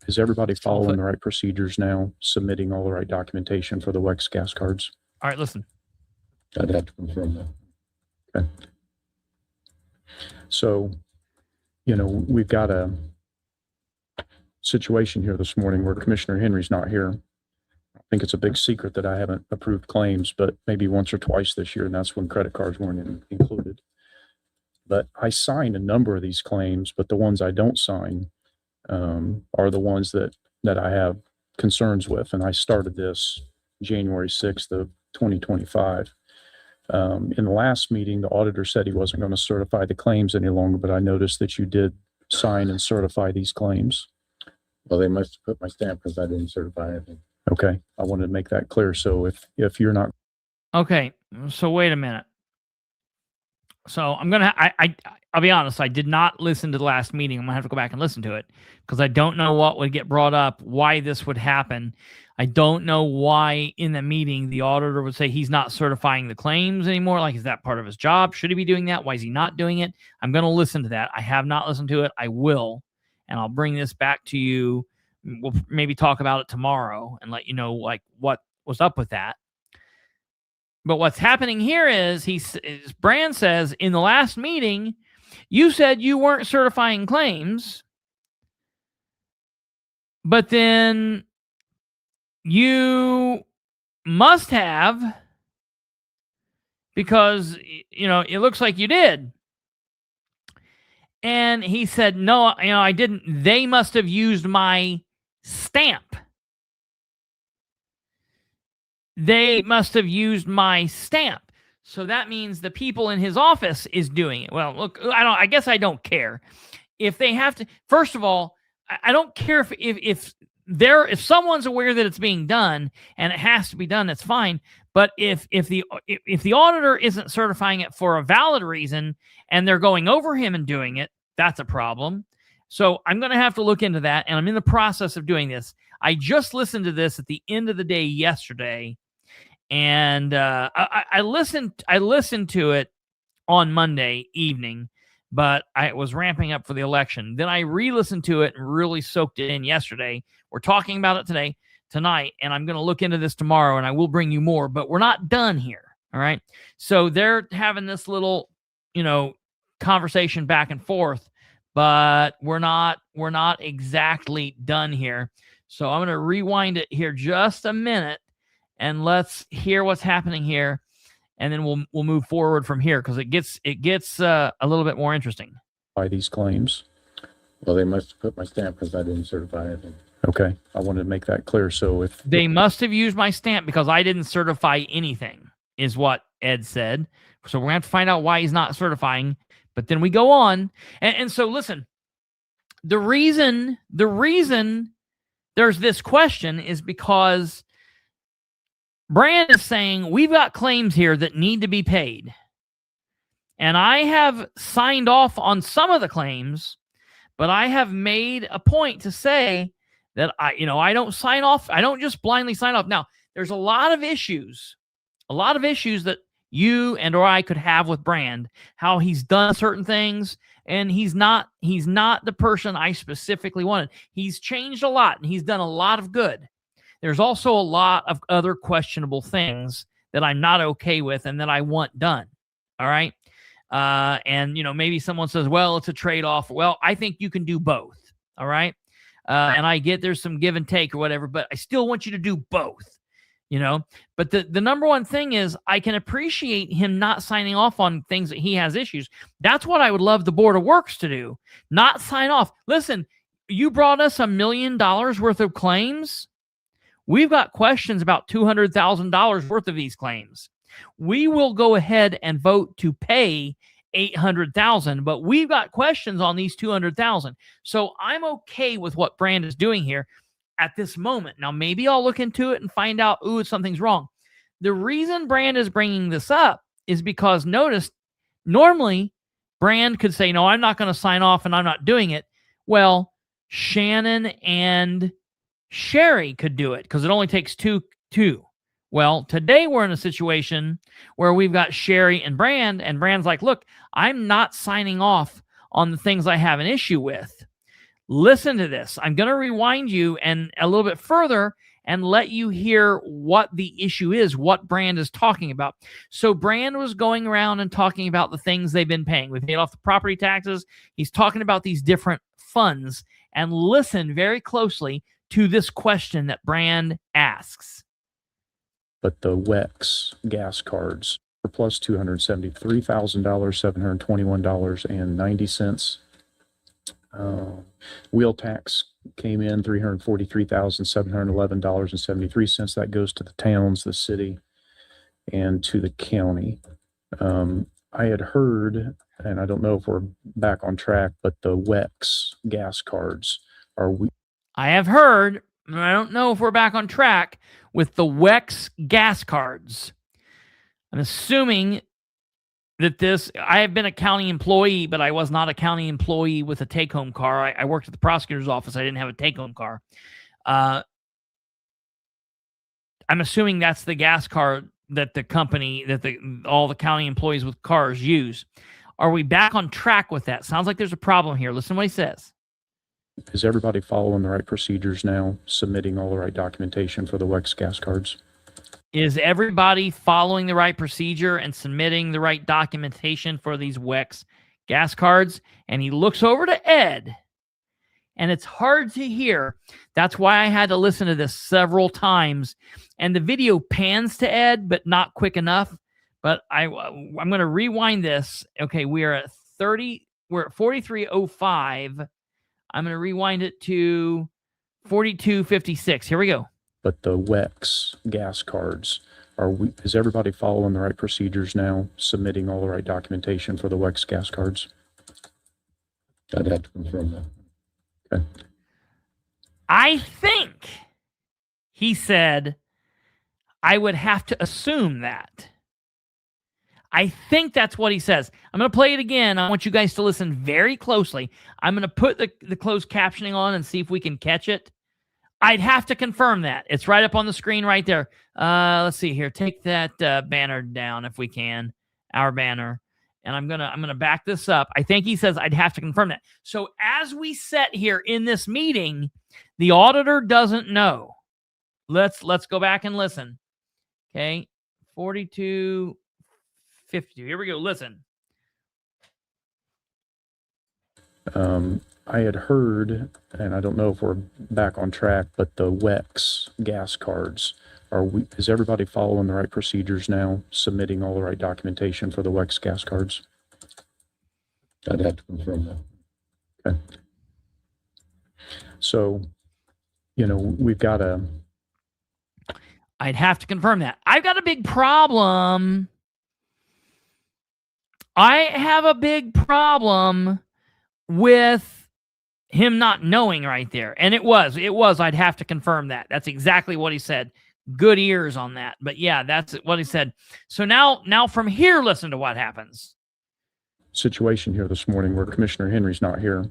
is everybody following the right procedures now, submitting all the right documentation for the WEX gas cards? All right, listen. I'd have to confirm that. Okay. So, we've got a situation here this morning where Commissioner Henry's not here. I think it's a big secret that I haven't approved claims, but maybe once or twice this year, and that's when credit cards weren't included. But I signed a number of these claims, but the ones I don't sign are the ones that that I have concerns with, and I started this January 6th of 2025. In the last meeting, the auditor said he wasn't going to certify the claims any longer, but I noticed that you did sign and certify these claims. Well, they must have put my stamp because I didn't certify anything. Okay, I wanted to make that clear. So if you're not. Okay, so wait a minute. So I'm going to, I'll be honest, I did not listen to the last meeting. I'm going to have to go back and listen to it because I don't know what would get brought up, why this would happen. I don't know why in the meeting the auditor would say he's not certifying the claims anymore. Like, is that part of his job? Should he be doing that? Why is he not doing it? I'm going to listen to that. I have not listened to it. I will, and I'll bring this back to you. We'll maybe talk about it tomorrow and let you know like what was up with that. But what's happening here is Brand says in the last meeting, you said you weren't certifying claims, but then you must have, because, you know, it looks like you did. And he said, no, you know, I didn't. They must have used my stamp. They must have used my stamp. So that means the people in his office is doing it. Well, look, I guess I don't care. If they have to, first of all, I don't care if someone's aware that it's being done and it has to be done, that's fine. But if the auditor isn't certifying it for a valid reason and they're going over him and doing it, that's a problem. So I'm going to have to look into that, and I'm in the process of doing this. I just listened to this at the end of the day yesterday, and I listened to it on Monday evening, but I was ramping up for the election. Then I re-listened to it and really soaked it in yesterday. We're talking about it tonight, and I'm going to look into this tomorrow, and I will bring you more, but we're not done here. All right. So they're having this little, you know, conversation back and forth, but we're not exactly done here. So I'm going to rewind it here just a minute, and let's hear what's happening here, and then we'll move forward from here because it gets a little bit more interesting. By these claims. Well, they must have put my stamp because I didn't certify anything. Okay, I wanted to make that clear. So if they must have used my stamp because I didn't certify anything, is what Ed said. So we're going to have to find out why he's not certifying. But then we go on. And so listen, the reason there's this question is because Brand is saying we've got claims here that need to be paid. And I have signed off on some of the claims, but I have made a point to say that I don't sign off. I don't just blindly sign off. Now, there's a lot of issues that you and or I could have with Brand, how he's done certain things, and he's not the person I specifically wanted. He's changed a lot, and he's done a lot of good. There's also a lot of other questionable things that I'm not okay with and that I want done. All right. And, you know, maybe someone says, well, it's a trade-off. Well, I think you can do both. All right. And I get there's some give and take or whatever, but I still want you to do both, you know. But the number one thing is I can appreciate him not signing off on things that he has issues. That's what I would love the Board of Works to do, not sign off. Listen, you brought us $1 million worth of claims. We've got questions about $200,000 worth of these claims. We will go ahead and vote to pay $800,000, but we've got questions on these $200,000. So I'm okay with what Brand is doing here at this moment. Now, maybe I'll look into it and find out, something's wrong. The reason Brand is bringing this up is because notice, normally Brand could say, no, I'm not going to sign off and I'm not doing it. Well, Shannon and Sherry could do it because it only takes two. Well, today we're in a situation where we've got Sherry and Brand's like, look, I'm not signing off on the things I have an issue with. Listen to this. I'm going to rewind you and a little bit further and let you hear what the issue is, what Brand is talking about. So Brand was going around and talking about the things they've been paying. We've paid off the property taxes. He's talking about these different funds. And listen very closely to this question that Brand asks. But the WEX gas cards are plus $273,000, $721.90. Wheel tax came in $343,711.73. That goes to the towns, the city, and to the county. I had heard, and I don't know if we're back on track, but the WEX gas cards are we. I have heard, and I don't know if we're back on track with the WEX gas cards. I'm assuming that I have been a county employee, but I was not a county employee with a take-home car. I worked at the prosecutor's office. I didn't have a take-home car. I'm assuming that's the gas card that the company, that all the county employees with cars use. Are we back on track with that? Sounds like there's a problem here. Listen to what he says. Is everybody following the right procedures now, submitting all the right documentation for the WEX gas cards? Is everybody following the right procedure and submitting the right documentation for these WEX gas cards? And he looks over to Ed, and it's hard to hear. That's why I had to listen to this several times. And the video pans to Ed, but not quick enough. But I'm going to rewind this. Okay, we're at 43:05. I'm going to rewind it to 42:56. Here we go. But the WEX gas cards, is everybody following the right procedures now, submitting all the right documentation for the WEX gas cards? I'd have to confirm that. Okay. I think he said, I would have to assume that. I think that's what he says. I'm going to play it again. I want you guys to listen very closely. I'm going to put the closed captioning on and see if we can catch it. I'd have to confirm that. It's right up on the screen right there. Let's see here. Take that banner down if we can, our banner. And I'm gonna back this up. I think he says I'd have to confirm that. So as we sit here in this meeting, the auditor doesn't know. Let's go back and listen. Okay, 42:50. Here we go. Listen. I had heard, and I don't know if we're back on track, but the WEX gas cards, is everybody following the right procedures now, submitting all the right documentation for the WEX gas cards? I'd have to confirm that. Okay. So, we've got I'd have to confirm that. I've got a big problem. I have a big problem with him not knowing right there. And it was, I'd have to confirm that. That's exactly what he said. Good ears on that. But yeah, that's what he said. So now from here, listen to what happens. Situation here this morning where Commissioner Henry's not here.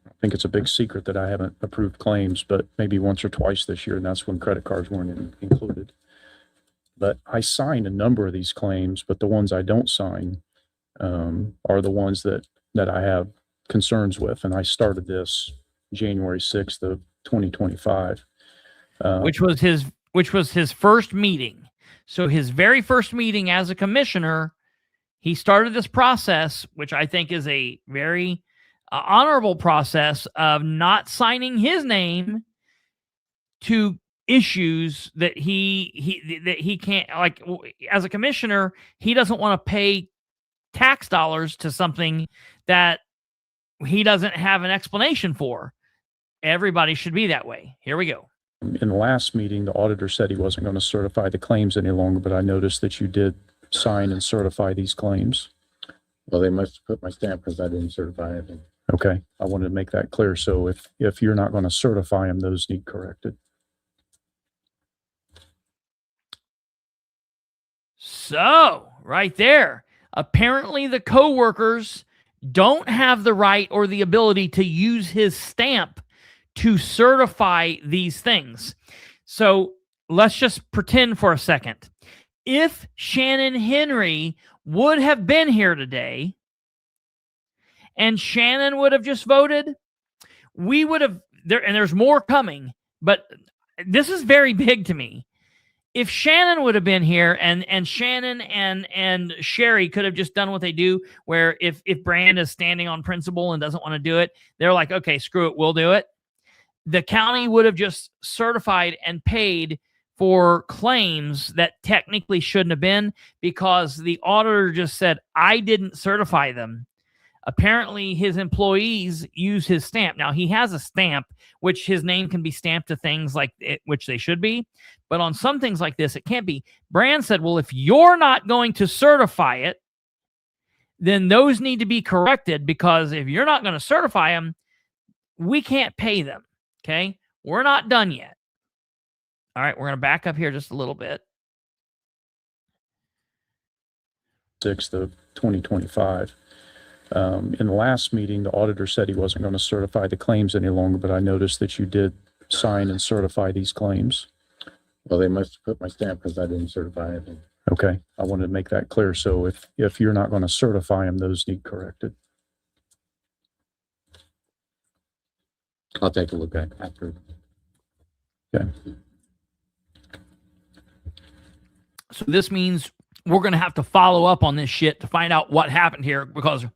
I think it's a big secret that I haven't approved claims, but maybe once or twice this year, and that's when credit cards weren't included. But I signed a number of these claims, but the ones I don't sign are the ones that I have concerns with, and I started this January 6th of 2025, which was his first meeting. So his very first meeting as a commissioner, he started this process, which I think is a very honorable process of not signing his name to issues that he can't, like, as a commissioner, he doesn't want to pay tax dollars to something that he doesn't have an explanation for. Everybody should be that way. Here we go. In the last meeting, the auditor said he wasn't going to certify the claims any longer, but I noticed that you did sign and certify these claims. Well, they must have put my stamp because I didn't certify it. Okay. I wanted to make that clear. So if you're not going to certify them, those need corrected. So, right there. Apparently the coworkers don't have the right or the ability to use his stamp to certify these things. So let's just pretend for a second. If Shannon Henry would have been here today and Shannon would have just voted, we would have, and there's more coming, but this is very big to me. If Shannon would have been here and Shannon and Sherry could have just done what they do, where if Brand is standing on principle and doesn't want to do it, they're like, okay, screw it, we'll do it. The county would have just certified and paid for claims that technically shouldn't have been, because the auditor just said, I didn't certify them. Apparently, his employees use his stamp. Now, he has a stamp, which his name can be stamped to things like it, which they should be. But on some things like this, it can't be. Brand said, well, if you're not going to certify it, then those need to be corrected, because if you're not going to certify them, we can't pay them. Okay? We're not done yet. All right, we're going to back up here just a little bit. 6th of 2025. In the last meeting, the auditor said he wasn't going to certify the claims any longer, but I noticed that you did sign and certify these claims. Well, they must have put my stamp because I didn't certify it. Okay, I wanted to make that clear. So if you're not going to certify them, those need corrected. I'll take a look at it after. Okay. So this means we're going to have to follow up on this shit to find out what happened here, because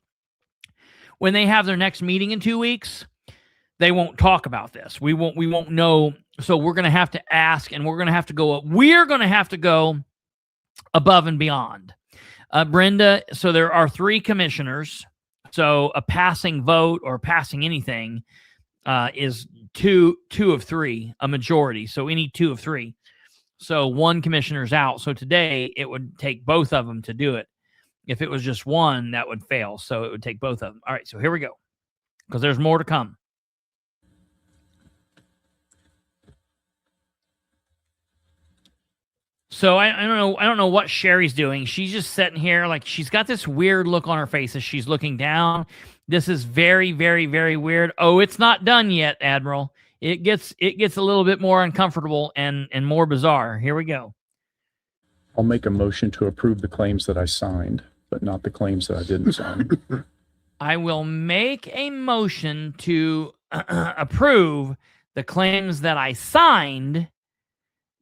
when they have their next meeting in 2 weeks, they won't talk about this. We won't know. So we're going to have to ask, and we're going to have to go above and beyond. Brenda, so there are 3 commissioners. So a passing vote or passing anything is two of 3, a majority. So any 2 of 3. So 1 commissioner's out. So today it would take both of them to do it. If it was just 1, that would fail. So it would take both of them. All right, so here we go, because there's more to come. So I don't know what Sherry's doing. She's just sitting here, like, she's got this weird look on her face as she's looking down. This is very, very, very weird. Oh, it's not done yet, Admiral. It gets a little bit more uncomfortable and more bizarre. Here we go. I'll make a motion to approve the claims that I signed, but not the claims that I didn't sign. I will make a motion to approve the claims that I signed,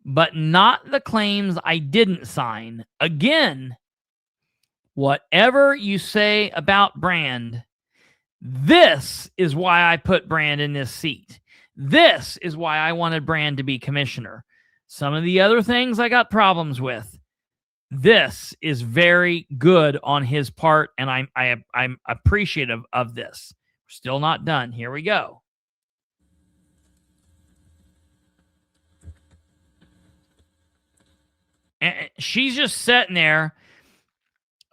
but not the claims I didn't sign. Again, whatever you say about Brand, this is why I put Brand in this seat. This is why I wanted Brand to be commissioner. Some of the other things I got problems with. This is very good on his part, and I'm appreciative of this. We're still not done. Here we go. And she's just sitting there.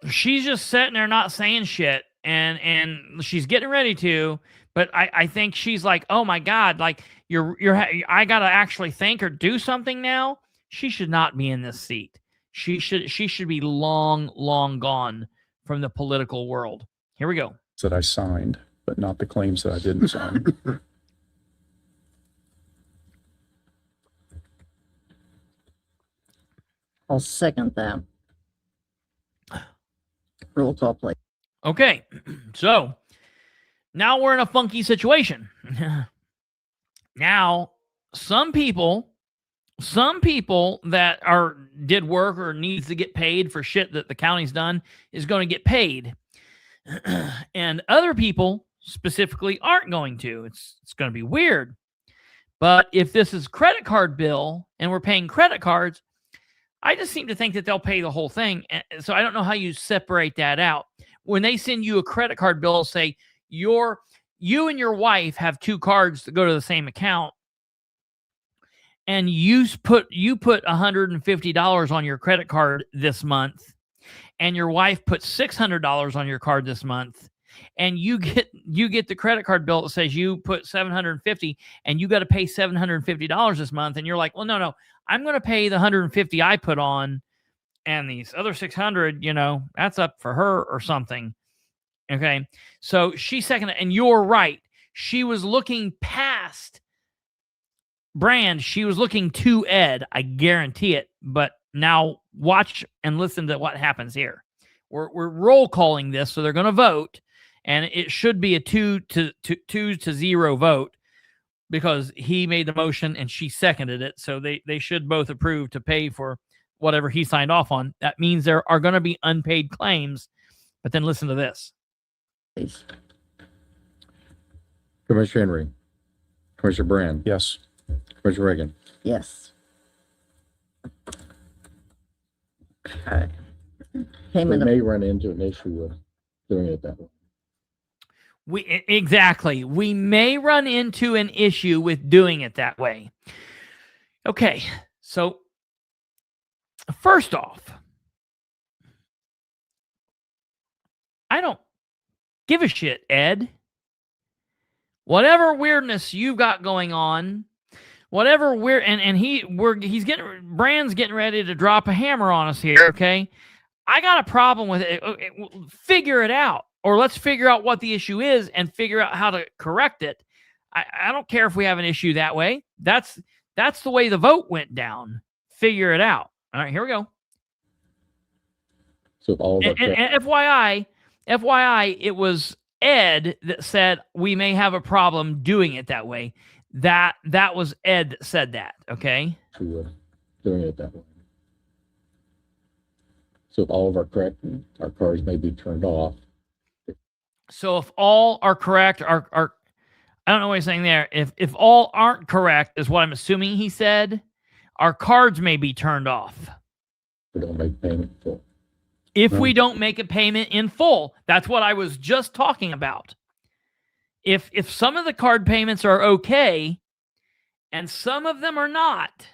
She's just sitting there not saying shit, and she's getting ready to. But I think she's like, oh my God, like I gotta actually thank her, do something now. She should not be in this seat. She should be long gone from the political world. Here we go. That I signed, but not the claims that I didn't sign. I'll second that. Roll call, please. Okay, so now we're in a funky situation. Now, some people that did work or needs to get paid for shit that the county's done is going to get paid. And other people specifically aren't going to. It's going to be weird. But if this is credit card bill and we're paying credit cards, I just seem to think that they'll pay the whole thing. So I don't know how you separate that out. When they send you a credit card bill, say you and your wife have 2 cards that go to the same account, and you put $150 on your credit card this month, and your wife put $600 on your card this month, and you get the credit card bill that says you put $750 and you got to pay $750 this month, and you're like, well, no, I'm going to pay the $150 I put on, and these other $600, that's up for her or something. Okay, so she seconded, and you're right. She was looking past Brand. She was looking to Ed. I guarantee it. But now watch and listen to what happens here. We're roll calling this, so they're going to vote, and it should be a 2-0 vote because he made the motion and she seconded it. So they should both approve to pay for whatever he signed off on. That means there are going to be unpaid claims. But then listen to this. Please. Commissioner Henry. Commissioner Brand. Yes. Commissioner Reagan. Yes. Okay. We Payment may run into an issue with doing it that way. Exactly. We may run into an issue with doing it that way. Okay, so first off, I don't give a shit, Ed. Whatever weirdness you've got going on, whatever weird, Brand's getting ready to drop a hammer on us here. Okay, I got a problem with it. Figure it out, or let's figure out what the issue is and figure out how to correct it. I don't care if we have an issue that way. That's the way the vote went down. Figure it out. All right, here we go. So all of and FYI, it was Ed that said we may have a problem doing it that way. That was Ed that said that. Okay. Doing it that way. So if all of our cars may be turned off. So if all are correct, I don't know what he's saying there. If all aren't correct, is what I'm assuming he said, our cards may be turned off. We don't make payment full. If we don't make a payment in full. That's what I was just talking about. If some of the card payments are okay and some of them are not,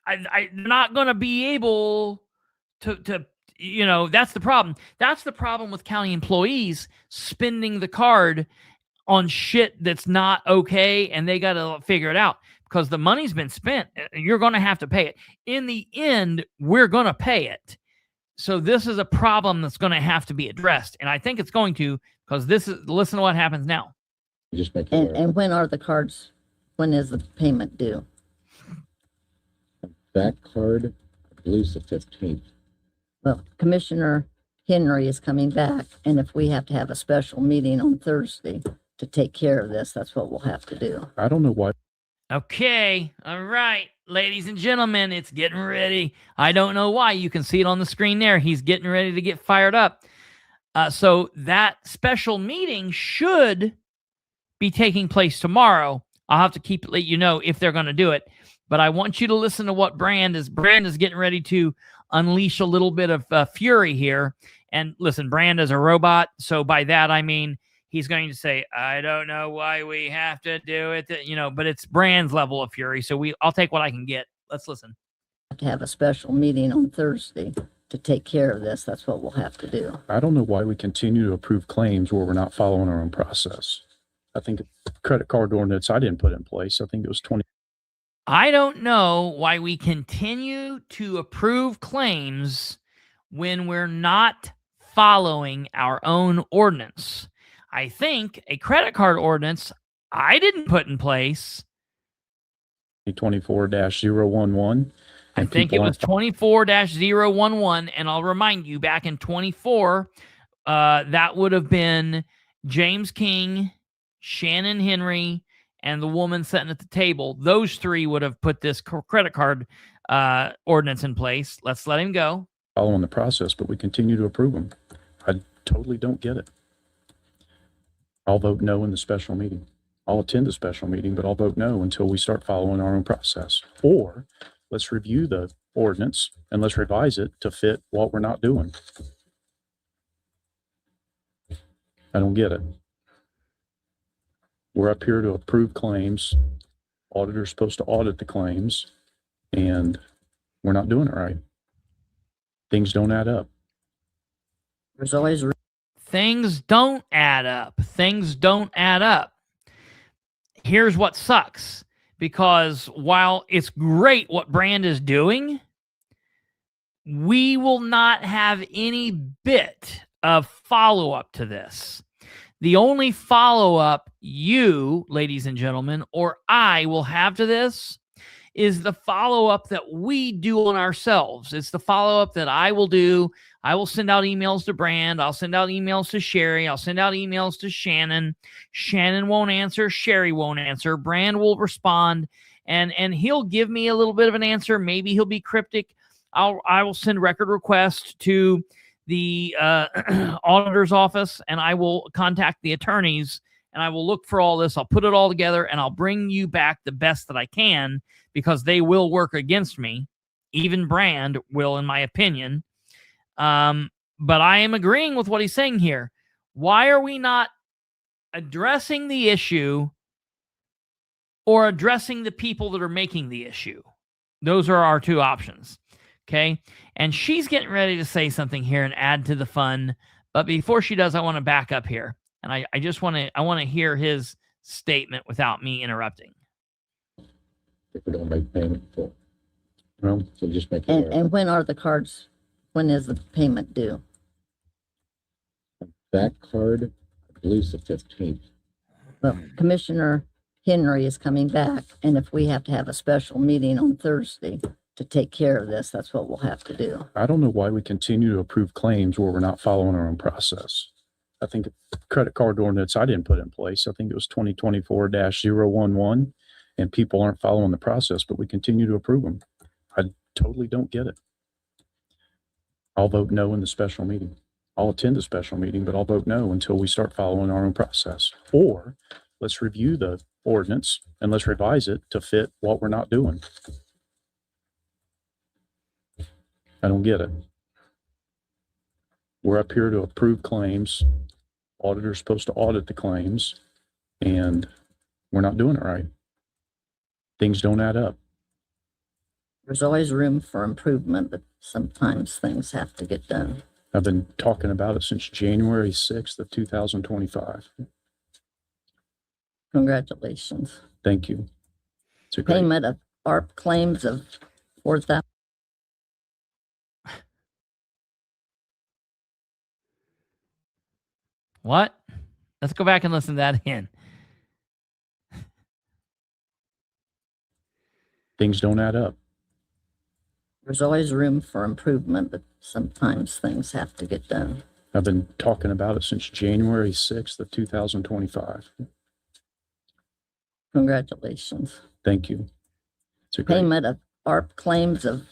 I'm not going to be able to that's the problem. That's the problem with county employees spending the card on shit that's not okay, and they got to figure it out because the money's been spent. You're going to have to pay it. In the end, we're going to pay it. So this is a problem that's going to have to be addressed, and I think it's going to, because listen to what happens now. Just make and when are the cards? When is the payment due? That card, I believe, is the 15th. Well, Commissioner Henry is coming back, and if we have to have a special meeting on Thursday to take care of this, that's what we'll have to do. I don't know why. Okay. All right. Ladies and gentlemen, it's getting ready. I don't know why. You can see it on the screen there. He's getting ready to get fired up. So that special meeting should be taking place tomorrow. I'll have to let you know if they're going to do it. But I want you to listen to what Brand is getting ready to unleash a little bit of fury here. And listen, Brand is a robot. So by that, I mean, he's going to say, I don't know why we have to do it, but it's Brand's level of fury. So I'll take what I can get. Let's listen. To have a special meeting on Thursday to take care of this. That's what we'll have to do. I don't know why we continue to approve claims where we're not following our own process. I think the credit card ordinance I didn't put in place. I think it was 20. I don't know why we continue to approve claims when we're not following our own ordinance. I think a credit card ordinance I didn't put in place. 24-011. I think it was 24-011. And I'll remind you, back in 24, that would have been James King, Shannon Henry, and the woman sitting at the table. Those three would have put this credit card ordinance in place. Let's let him go. Following the process, but we continue to approve them. I totally don't get it. I'll vote no in the special meeting. I'll attend the special meeting, but I'll vote no until we start following our own process. Or let's review the ordinance and let's revise it to fit what we're not doing. I don't get it. We're up here to approve claims. Auditor's supposed to audit the claims, and we're not doing it right. Things don't add up. There's always things don't add up. Things don't add up. Here's what sucks, because while it's great what Brand is doing, we will not have any bit of follow-up to this. The only follow-up you, ladies and gentlemen, or I will have to this is the follow-up that we do on ourselves. It's the follow-up that I will do. I will send out emails to Brand. I'll send out emails to Sherry. I'll send out emails to Shannon. Shannon won't answer. Sherry won't answer. Brand will respond, and he'll give me a little bit of an answer. Maybe he'll be cryptic. I will send record requests to the auditor's office, and I will contact the attorneys, and I will look for all this. I'll put it all together, and I'll bring you back the best that I can, because they will work against me. Even Brand will, in my opinion. But I am agreeing with what he's saying here. Why are we not addressing the issue or addressing the people that are making the issue? Those are our two options. Okay. And she's getting ready to say something here and add to the fun. But before she does, I want to back up here. And I just want to hear his statement without me interrupting. If we don't make payment for, Well, so just make it. And when are the cards, when is the payment due? That card, I believe is the 15th. Well, Commissioner Henry is coming back, and if we have to have a special meeting on Thursday to take care of this, that's what we'll have to do. I don't know why we continue to approve claims where we're not following our own process. I think credit card ordinance I didn't put in place. I think it was 2024-011, and people aren't following the process, but we continue to approve them. I totally don't get it. I'll vote no in the special meeting. I'll attend the special meeting, but I'll vote no until we start following our own process. Or let's review the ordinance and let's revise it to fit what we're not doing. I don't get it. We're up here to approve claims. Auditor's supposed to audit the claims, and we're not doing it right. Things don't add up. There's always room for improvement, but sometimes things have to get done. I've been talking about it since January 6th of 2025. Congratulations. Thank you. It's a great Payment of ARP claims of $4,000. What? Let's go back and listen to that again. Things don't add up. There's always room for improvement, but sometimes things have to get done. I've been talking about it since January 6th of 2025. Congratulations. Thank you. It's a great Payment of ARP claims of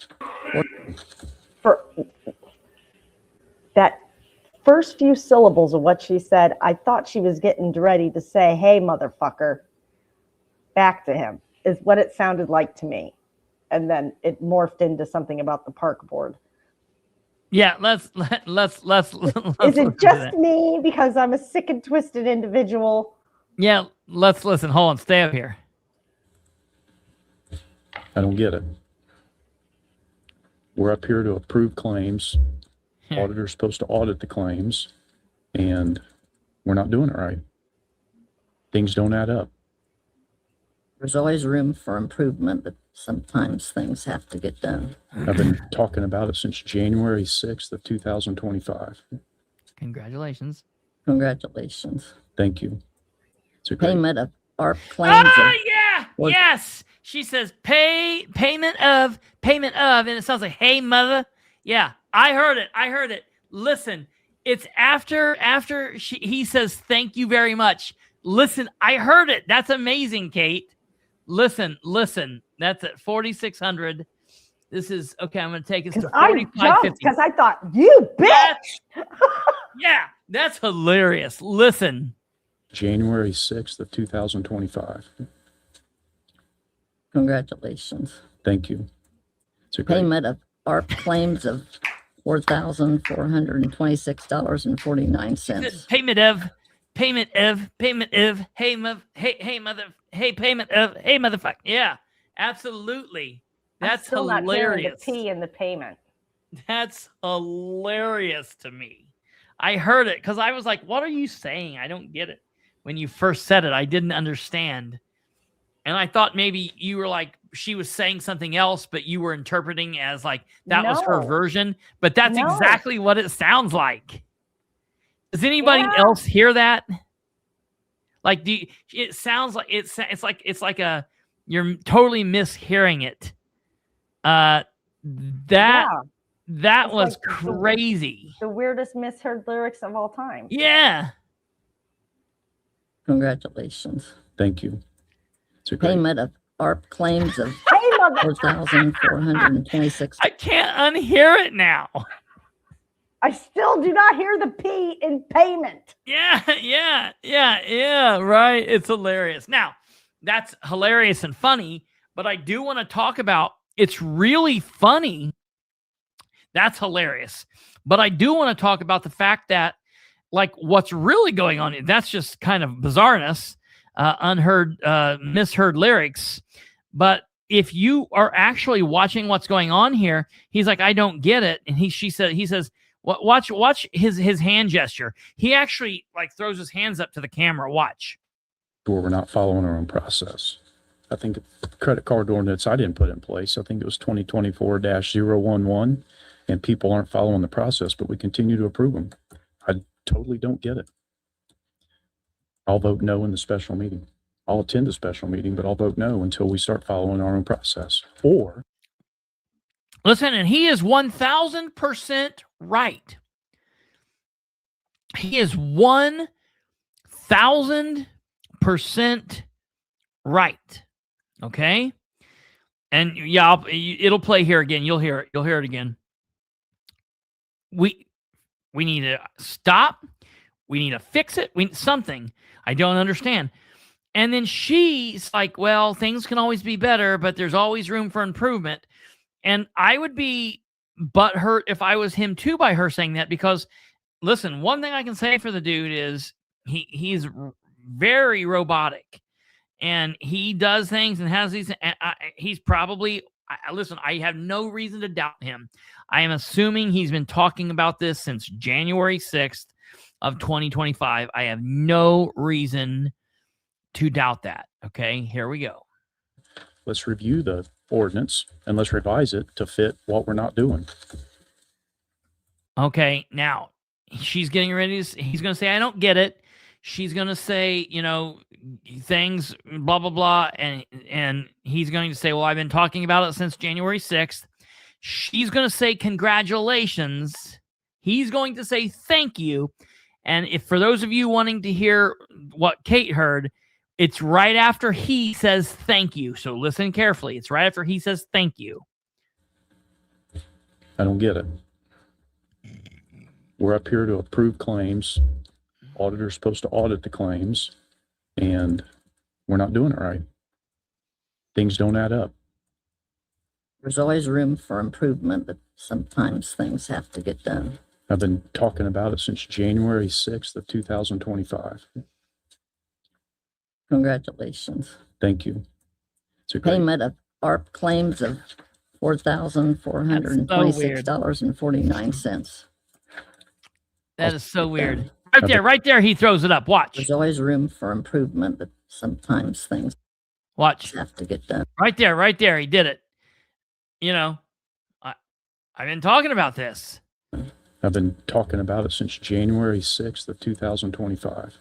For that first few syllables of what she said, I thought she was getting ready to say, "Hey, motherfucker," back to him, is what it sounded like to me. And then it morphed into something about the park board. Yeah, let's Is it just me because I'm a sick and twisted individual? Yeah, let's listen. Hold on, stay up here. I don't get it. We're up here to approve claims. Auditor's supposed to audit the claims, and we're not doing it right. Things don't add up. There's always room for improvement, but sometimes things have to get done. I've been talking about it since January 6th of 2025. Congratulations. Congratulations. Thank you. It's a great Payment of ARP claims. Yeah. Yes. She says payment of, and it sounds like, "Hey, mother." Yeah, I heard it. Listen, it's after he says, "Thank you very much." Listen, I heard it. That's amazing, Kate. Listen. That's at 4,600. This is okay. I'm going to take us to 4,550 because I thought, "You bitch." Yeah, that's hilarious. Listen. January 6th of 2025. Congratulations. Thank you. It's a great Payment of ARP claims of $4,426.49. Payment of, hey motherfucker. Yeah, absolutely. That's I'm still hilarious. Not hearing the P in the payment. That's hilarious to me. I heard it because I was like, "What are you saying? I don't get it." When you first said it, I didn't understand. And I thought maybe you were like, she was saying something else, but you were interpreting as like that was her version. But that's exactly what it sounds like. Does anybody else hear that? Like, it sounds like it's like you're totally mishearing it. That was like crazy. The weirdest misheard lyrics of all time. Yeah. Congratulations. Thank you. It's a great Payment of ARP claims of $4,426. I can't unhear it now. I still do not hear the P in payment. Yeah, right. It's hilarious. Now, that's hilarious and funny, but I do want to talk about, it's really funny. That's hilarious. But I do want to talk about the fact that like what's really going on. That's just kind of bizarreness, misheard lyrics. But if you are actually watching what's going on here, he's like, I don't get it. And he says, watch his hand gesture. He actually like throws his hands up to the camera. Watch. Where we're not following our own process. I think the credit card ordinance I didn't put in place. I think it was 2024-011, and people aren't following the process, but we continue to approve them. I totally don't get it. I'll vote no in the special meeting. I'll attend the special meeting, but I'll vote no until we start following our own process. Or listen, and he is 1,000% right. He is 1,000% right. Okay. And yeah, it'll play here again. You'll hear it. You'll hear it again. We need to stop. We need to fix it. Something. I don't understand. And then she's like, well, things can always be better, but there's always room for improvement. And I would be butthurt if I was him too by her saying that, because listen, one thing I can say for the dude is he's very robotic, and he does things and has these. He's probably, listen, I have no reason to doubt him. I am assuming he's been talking about this since January 6th of 2025. I have no reason to doubt that. Okay, here we go. let's review the ordinance and let's revise it to fit what we're not doing. Okay, now she's getting ready to, he's going to say, I don't get it. She's going to say, you know, things, blah, blah, blah. And he's going to say, well, I've been talking about it since January 6th. She's going to say, congratulations. He's going to say, thank you. And if for those of you wanting to hear what Kate heard, it's right after he says thank you. So listen carefully. It's right after he says thank you. I don't get it. We're up here to approve claims. Auditor's supposed to audit the claims, and we're not doing it right. Things don't add up. There's always room for improvement, but sometimes things have to get done. I've been talking about it since January 6th of 2025. Congratulations. Thank you. It's a Payment of ARP claims of $4,426.49. That is so weird. Right there, he throws it up. Watch. There's always room for improvement, but sometimes things have to get done. Right there, he did it. You know, I've been talking about this. I've been talking about it since January 6th of 2025.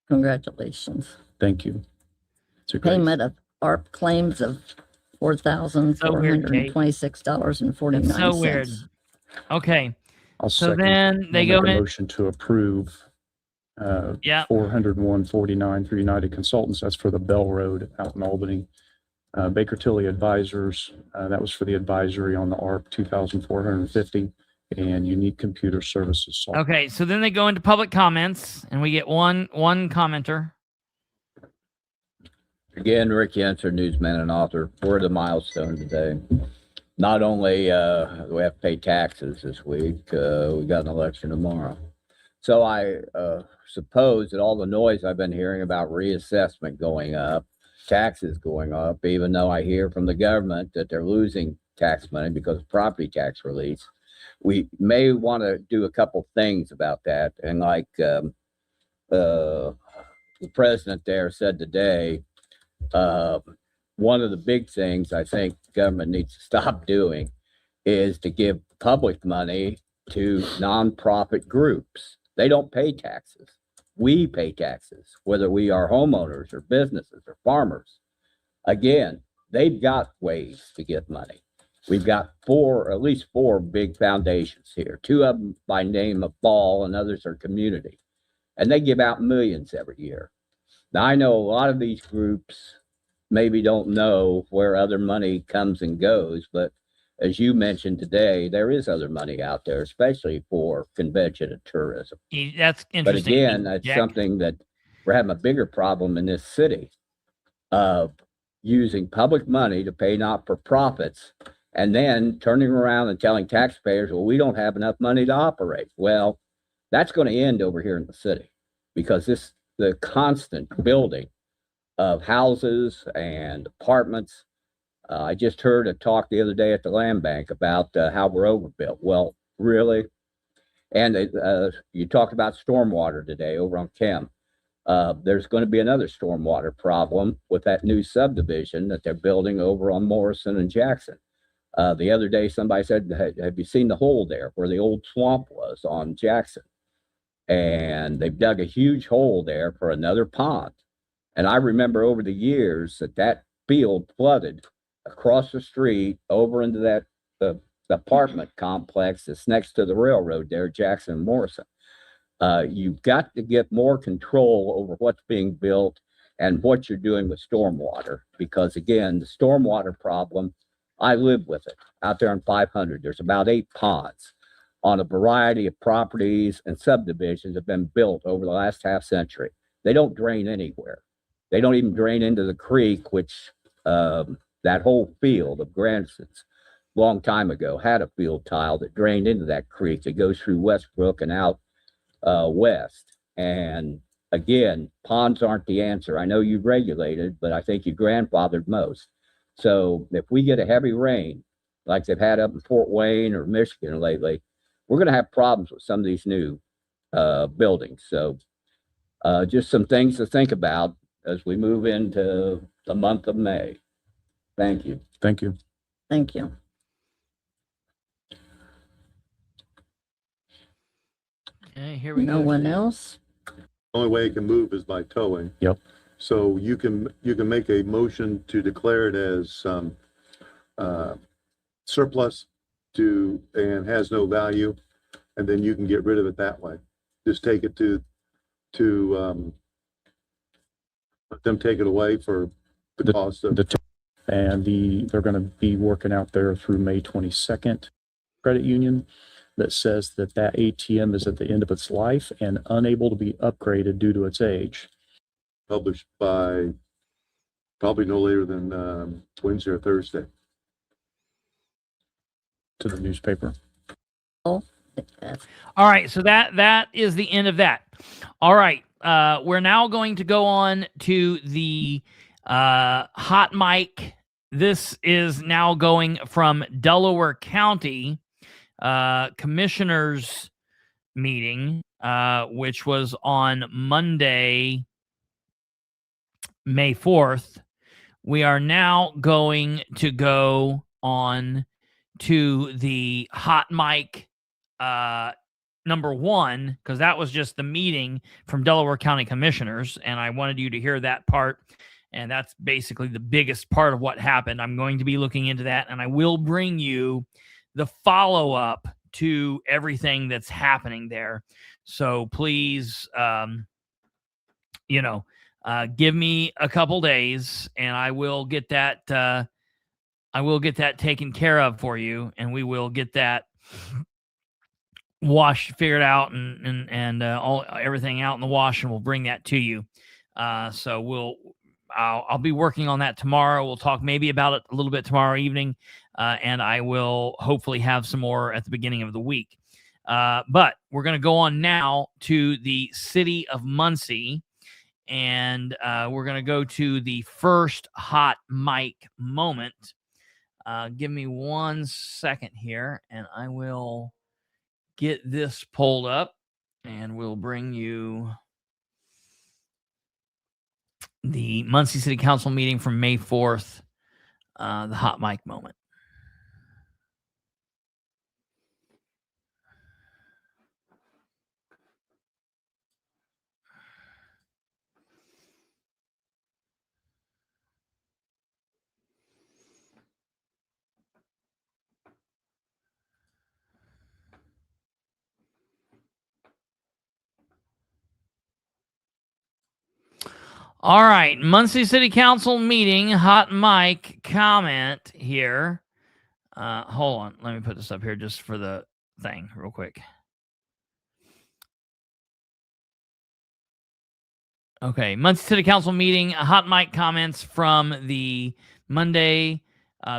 Congratulations. Thank you. It's a Payment of ARP claims of $4,426.49. So weird. Okay. I'll so second. Then they go in. Motion to approve 401.49 through United Consultants. That's for the Bell Road out in Albany. Baker Tilly Advisors. That was for the advisory on the ARP 2,450 and Unique Computer Services. Software. Okay, so then they go into public comments, and we get one commenter. Again, Rick Yenser, newsman and author. We're at a milestone today. Not only do we have to pay taxes this week, we got an election tomorrow. So I suppose that all the noise I've been hearing about reassessment going up, taxes going up, even though I hear from the government that they're losing tax money because of property tax release, we may want to do a couple things about that. And like the president there said today, one of the big things I think government needs to stop doing is to give public money to nonprofit groups. They don't pay taxes. We pay taxes, whether we are homeowners or businesses or farmers. Again, they've got ways to get money. We've got at least four big foundations here. Two of them by name of Ball and others are community. And they give out millions every year. Now, I know a lot of these groups maybe don't know where other money comes and goes, but as you mentioned today, there is other money out there, especially for convention and tourism. That's interesting. But again, that's something that we're having a bigger problem in this city of using public money to pay not-for-profits and then turning around and telling taxpayers, well, we don't have enough money to operate. Well, That's going to end over here in the city because the constant building of houses and apartments. I just heard a talk the other day at the land bank about how we're overbuilt. Well, really? And you talked about stormwater today over on Chem. There's going to be another stormwater problem with that new subdivision that they're building over on Morrison and Jackson. The other day, somebody said, have you seen the hole there where the old swamp was on Jackson? And they've dug a huge hole there for another pond. And I remember over the years that field flooded across the street over into the apartment complex that's next to the railroad there, Jackson and Morrison. You've got to get more control over what's being built and what you're doing with stormwater, because again, the stormwater problem, I live with it out there on 500. There's about 8 ponds on a variety of properties and subdivisions have been built over the last half century. They don't drain anywhere. They don't even drain into the creek, which that whole field of Granson's long time ago had a field tile that drained into that creek that goes through Westbrook and out west. And again, ponds aren't the answer. I know you've regulated, but I think you grandfathered most. So if we get a heavy rain, like they've had up in Fort Wayne or Michigan lately, we're going to have problems with some of these new buildings. So just some things to think about as we move into the month of May. Thank you. Thank you. Thank you. Okay, here we go. No one else? The only way it can move is by towing. Yep. So you can make a motion to declare it as surplus and has no value, and then you can get rid of it that way. Just take it to let them take it away for the cost of they're going to be working out there through May 22nd credit union that says that ATM is at the end of its life and unable to be upgraded due to its age. Published by probably no later than Wednesday or Thursday. To the newspaper. Oh. All right, so that is the end of that. All right, we're now going to go on to the hot mic. This is now going from Delaware County Commissioners meeting, which was on Monday, May 4th. We are now going to go on to the hot mic number 1, because that was just the meeting from Delaware County Commissioners, and I wanted you to hear that part, and that's basically the biggest part of what happened. I'm going to be looking into that, and I will bring you the follow-up to everything that's happening there. So please, give me a couple days, and I will get that. Taken care of for you, and we will get that figured out, and all everything out in the wash, and we'll bring that to you. So I'll be working on that tomorrow. We'll talk maybe about it a little bit tomorrow evening, and I will hopefully have some more at the beginning of the week. But we're going to go on now to the city of Muncie, and we're going to go to the first hot mic moment. Give me 1 second here, and I will get this pulled up, and we'll bring you the Muncie City Council meeting from May 4th, the hot mic moment. All right, Muncie City Council meeting, hot mic comment here. Hold on, let me put this up here just for the thing real quick. Okay, Muncie City Council meeting, hot mic comments from the Monday,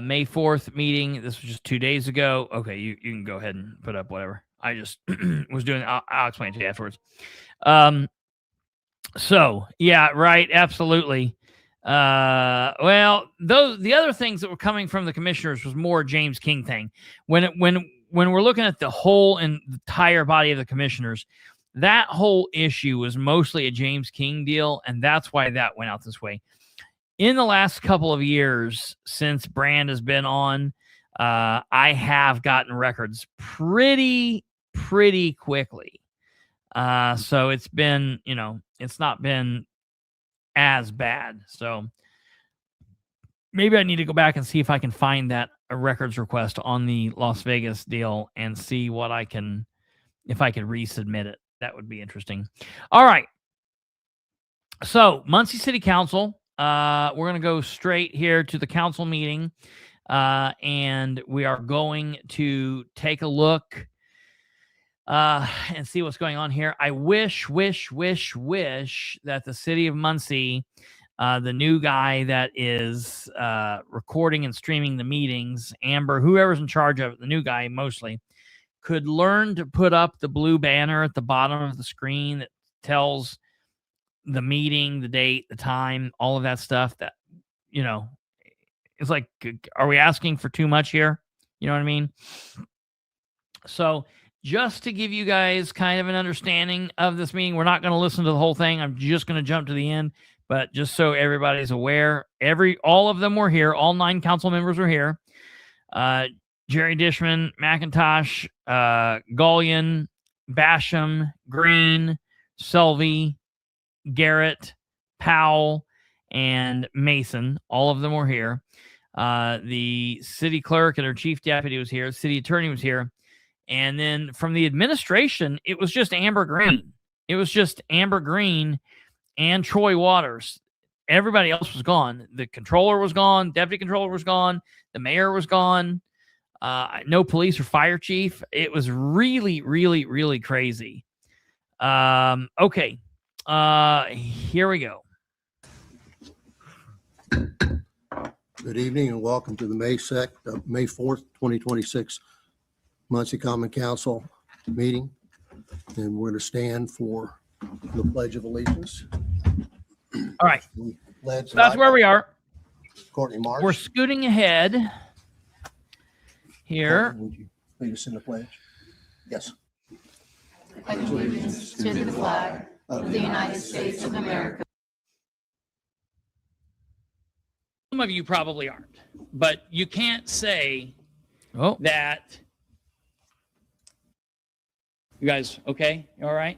May 4th meeting. This was just 2 days ago. Okay, you can go ahead and put up whatever. I just was doing. I'll explain it to you afterwards. So yeah, right, absolutely. Well, the other things that were coming from the commissioners was more James King thing. When we're looking at the whole and entire body of the commissioners, that whole issue was mostly a James King deal, and that's why that went out this way. In the last couple of years since Brand has been on, I have gotten records pretty quickly. So it's been, it's not been as bad. So maybe I need to go back and see if I can find that a records request on the Las Vegas deal and see what if I could resubmit it. That would be interesting. All right. So Muncie City Council, we're going to go straight here to the council meeting. And we are going to take a look and see what's going on here. I wish that the city of Muncie, the new guy that is recording and streaming the meetings, Amber, whoever's in charge of it, the new guy mostly, could learn to put up the blue banner at the bottom of the screen that tells the meeting, the date, the time, all of that stuff. That, it's like, are we asking for too much here? You know what I mean? So just to give you guys kind of an understanding of this meeting, we're not going to listen to the whole thing. I'm just going to jump to the end, but just so everybody's aware, all of them were here. All 9 council members were here. Jerry Dishman, McIntosh, Gullion, Basham, Green, Selvey, Garrett, Powell, and Mason. All of them were here. The city clerk and her chief deputy was here. The city attorney was here. And then from the administration, it was just Amber Green. It was just Amber Green and Troy Waters. Everybody else was gone. The controller was gone. Deputy controller was gone. The mayor was gone. No police or fire chief. It was really crazy. Okay. Here we go. Good evening and welcome to the May 4th, 2026 Muncie Common Council meeting. And we're going to stand for the Pledge of Allegiance. All right. That's where we are. Courtney Marsh. We're scooting ahead here. Courtney, would you lead us in the pledge? Yes. Allegiance to the flag of the United States of America. Some of you probably aren't, but you can't say that. You guys okay? You all right?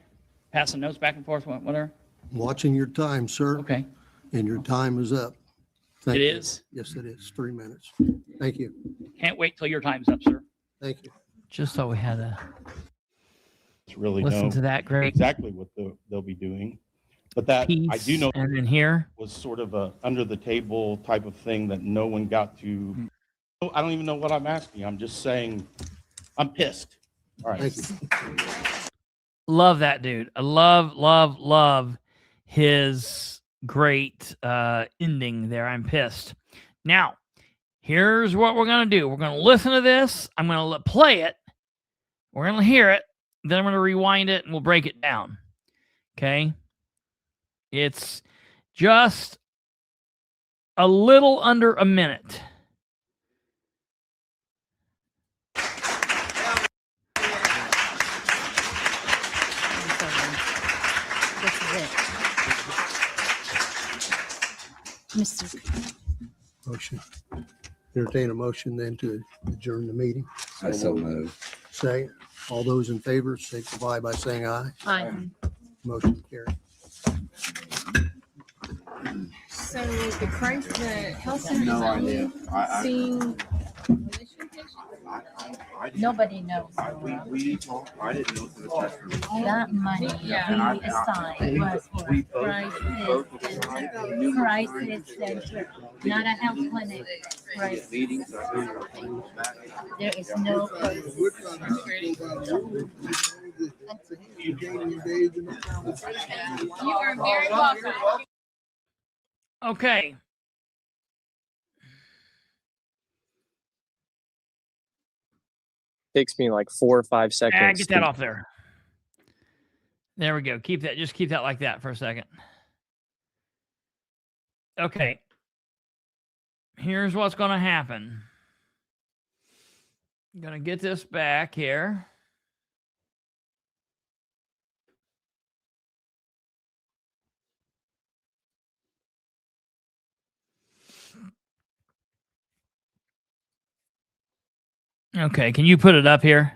Passing notes back and forth, whatever? Watching your time, sir. Okay. And your time is up. It is? Yes, it is. 3 minutes. Thank you. Can't wait till your time's up, sir. Thank you. Just so we had to really listen know to that great exactly what they'll be doing. But that piece, I do know, and then here was sort of a under the table type of thing that no one got to. I don't even know what I'm asking. I'm just saying I'm pissed. All right. Thank you. Love that dude. I love his great ending there. I'm pissed. Now, here's what we're going to do. We're going to listen to this. I'm going to play it. We're going to hear it. Then I'm going to rewind it and we'll break it down. Okay? It's just a little under a minute. Motion. Entertain a motion then to adjourn the meeting. I so move. Second. All those in favor signify by saying aye. Aye. Motion carried. So the health center is only seeing. Nobody knows. I didn't know for the test room. That money we assigned was for crisis center, not a health clinic. Crisis. There is no crisis. You are very welcome. Okay. takes me like 4 or 5 seconds. Get that off there. There we go. Keep that. Just keep that like that for a second. Okay. Here's what's going to happen. I'm going to get this back here. Okay, can you put it up here?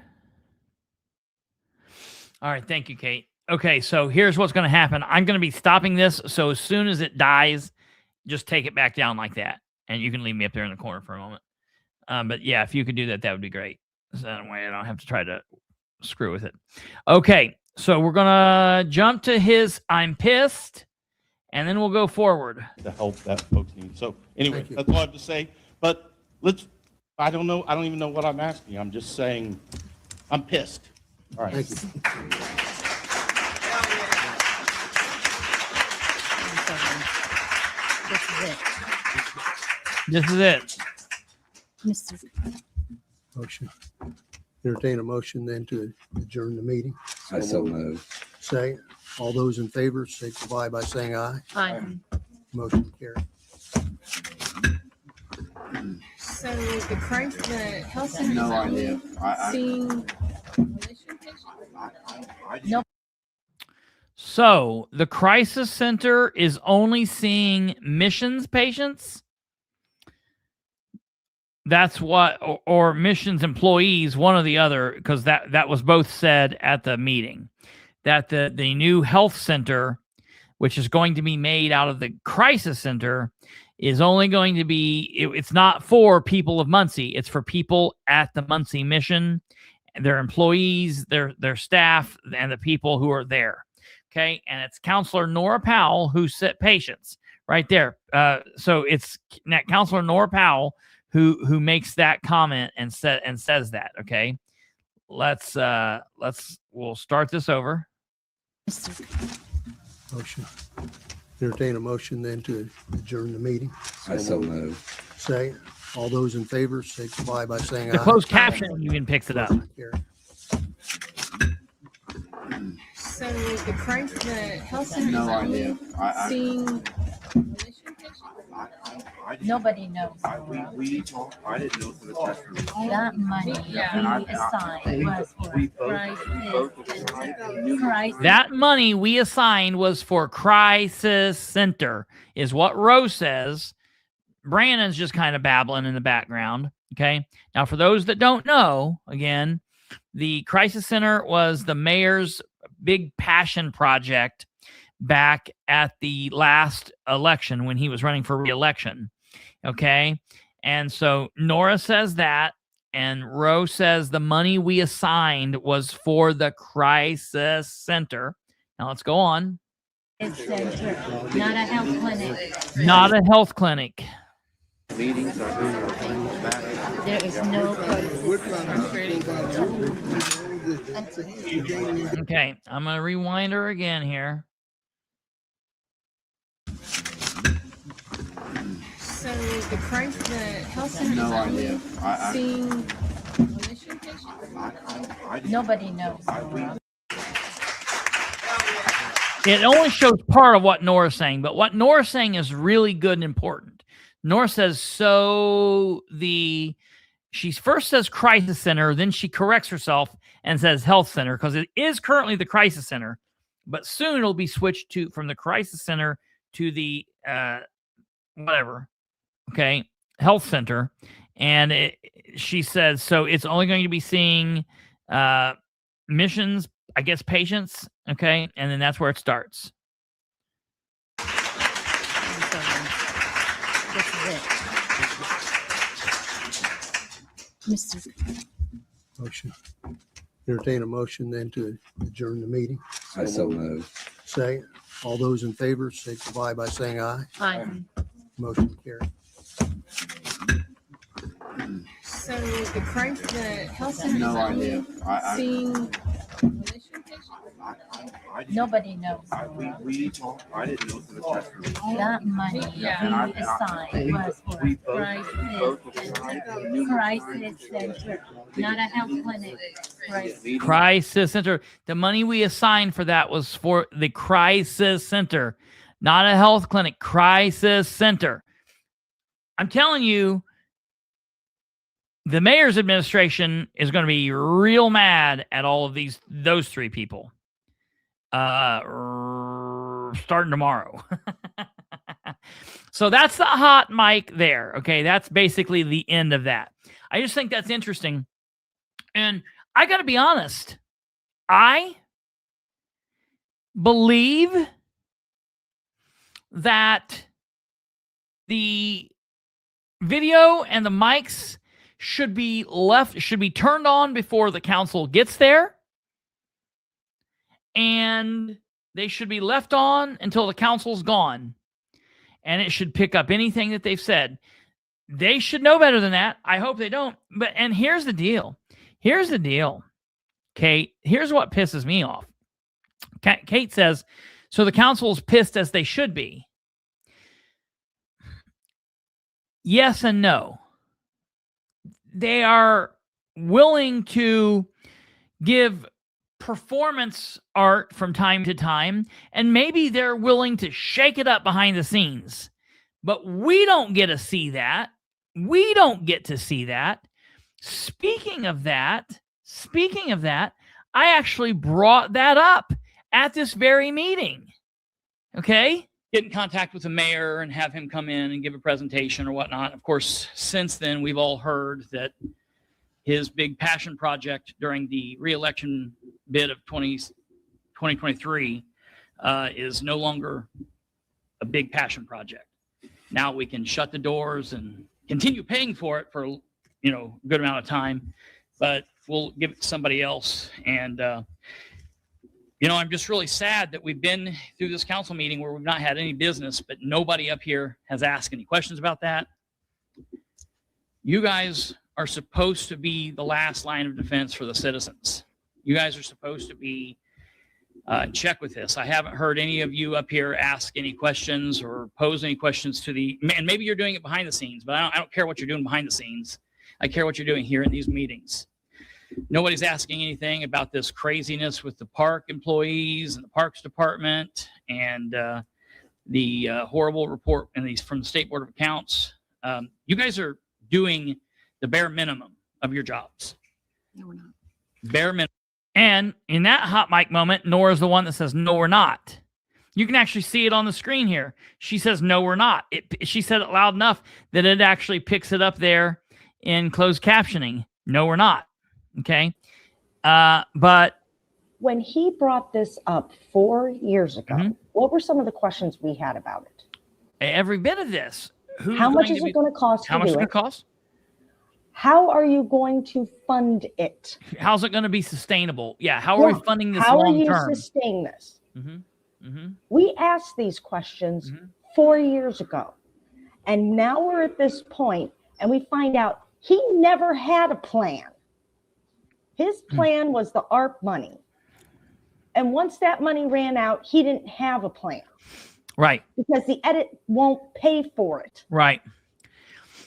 All right, thank you, Kate. Okay, so here's what's going to happen. I'm going to be stopping this, so as soon as it dies, just take it back down like that, and you can leave me up there in the corner for a moment. But yeah, if you could do that, that would be great. So that way I don't have to try to screw with it. Okay, so we're going to jump to his I'm pissed, and then we'll go forward. The help that folks need. So anyway, that's all I have to say. But I don't know. I don't even know what I'm asking. I'm just saying I'm pissed. All right. Thank you. This is it. Motion. Entertain a motion then to adjourn the meeting. I so move. Second. All those in favor, signify by saying aye. Aye. Motion carried. So the health center. No idea. Seeing. No. So the crisis center is only seeing missions patients. That's what, or missions employees, one or the other, because that was both said at the meeting, that the new health center, which is going to be made out of the crisis center, is only going to be, it's not for people of Muncie. It's for people at the Muncie mission, their employees, their staff, and the people who are there. Okay. And it's Counselor Nora Powell who set patients right there. So it's Counselor Nora Powell who makes that comment and says that. Okay. We'll start this over. Motion. Entertain a motion then to adjourn the meeting. I so move. Second. All those in favor, signify by saying aye. The closed caption even picks it up. So the health center. No idea. Seeing. Nobody knows. I didn't know for the test room. That money That money we assigned was for crisis center, is what Rose says. Brandon's just kind of babbling in the background. Okay. Now, for those that don't know, again, the crisis center was the mayor's big passion project back at the last election when he was running for re-election. Okay. And so Nora says that, and Rose says the money we assigned was for the crisis center. Now let's go on. Center, not a health clinic. Not a health clinic. Meetings are There is no. Okay, I'm going to rewind her again here. So the health center. No idea. Seeing. Nobody knows. It only shows part of what Nora's saying, but what Nora's saying is really good and important. Nora says, she first says crisis center, then she corrects herself and says health center, because it is currently the crisis center, but soon it'll be switched from the crisis center to the health center. And she says, so it's only going to be seeing missions, I guess, patients. Okay. And then that's where it starts. Motion. Entertain a motion then to adjourn the meeting. I so move. Second. All those in favor, signify by saying aye. Aye. Motion carried. So the health center. No idea. Seeing. Nobody knows. I didn't know it was the test. That money we assigned was for crisis center, not a health clinic. Crisis center. The money we assigned for that was for the crisis center, not a health clinic. Crisis center. I'm telling you, the mayor's administration is going to be real mad at all of those three people. Starting tomorrow. So that's the hot mic there. Okay, that's basically the end of that. I just think that's interesting. And I got to be honest. I believe that the video and the mics should be turned on before the council gets there. And they should be left on until the council's gone. And it should pick up anything that they've said. They should know better than that. I hope they don't. And here's the deal. Kate, here's what pisses me off. Kate says, so the council's pissed as they should be. Yes and no. They are willing to give performance art from time to time, and maybe they're willing to shake it up behind the scenes. But we don't get to see that. We don't get to see that. Speaking of that, I actually brought that up at this very meeting. Okay? Get in contact with the mayor and have him come in and give a presentation or whatnot. Of course, since then, we've all heard that his big passion project during the re-election bid of 2023 is no longer a big passion project. Now we can shut the doors and continue paying for it for a good amount of time, but we'll give it to somebody else. And I'm just really sad that we've been through this council meeting where we've not had any business, but nobody up here has asked any questions about that. You guys are supposed to be the last line of defense for the citizens. You guys are supposed to be check with this. I haven't heard any of you up here ask any questions or pose any questions to and maybe you're doing it behind the scenes, but I don't care what you're doing behind the scenes. I care what you're doing here in these meetings. Nobody's asking anything about this craziness with the park employees and the parks department and the horrible report from the State Board of Accounts. You guys are doing the bare minimum of your jobs. No, we're not. Bare minimum. And in that hot mic moment, Nora's the one that says, no, we're not. You can actually see it on the screen here. She says, no, we're not. She said it loud enough that it actually picks it up there in closed captioning. No, we're not. Okay. But when he brought this up 4 years ago, what were some of the questions we had about it? Every bit of this. How much is it going to cost? How much is it going to cost? How are you going to fund it? How's it going to be sustainable? Yeah. How are we funding this long term? How are you sustaining this? We asked these questions 4 years ago. And now we're at this point and we find out he never had a plan. His plan was the ARP money. And once that money ran out, he didn't have a plan. Right. Because the edit won't pay for it. Right.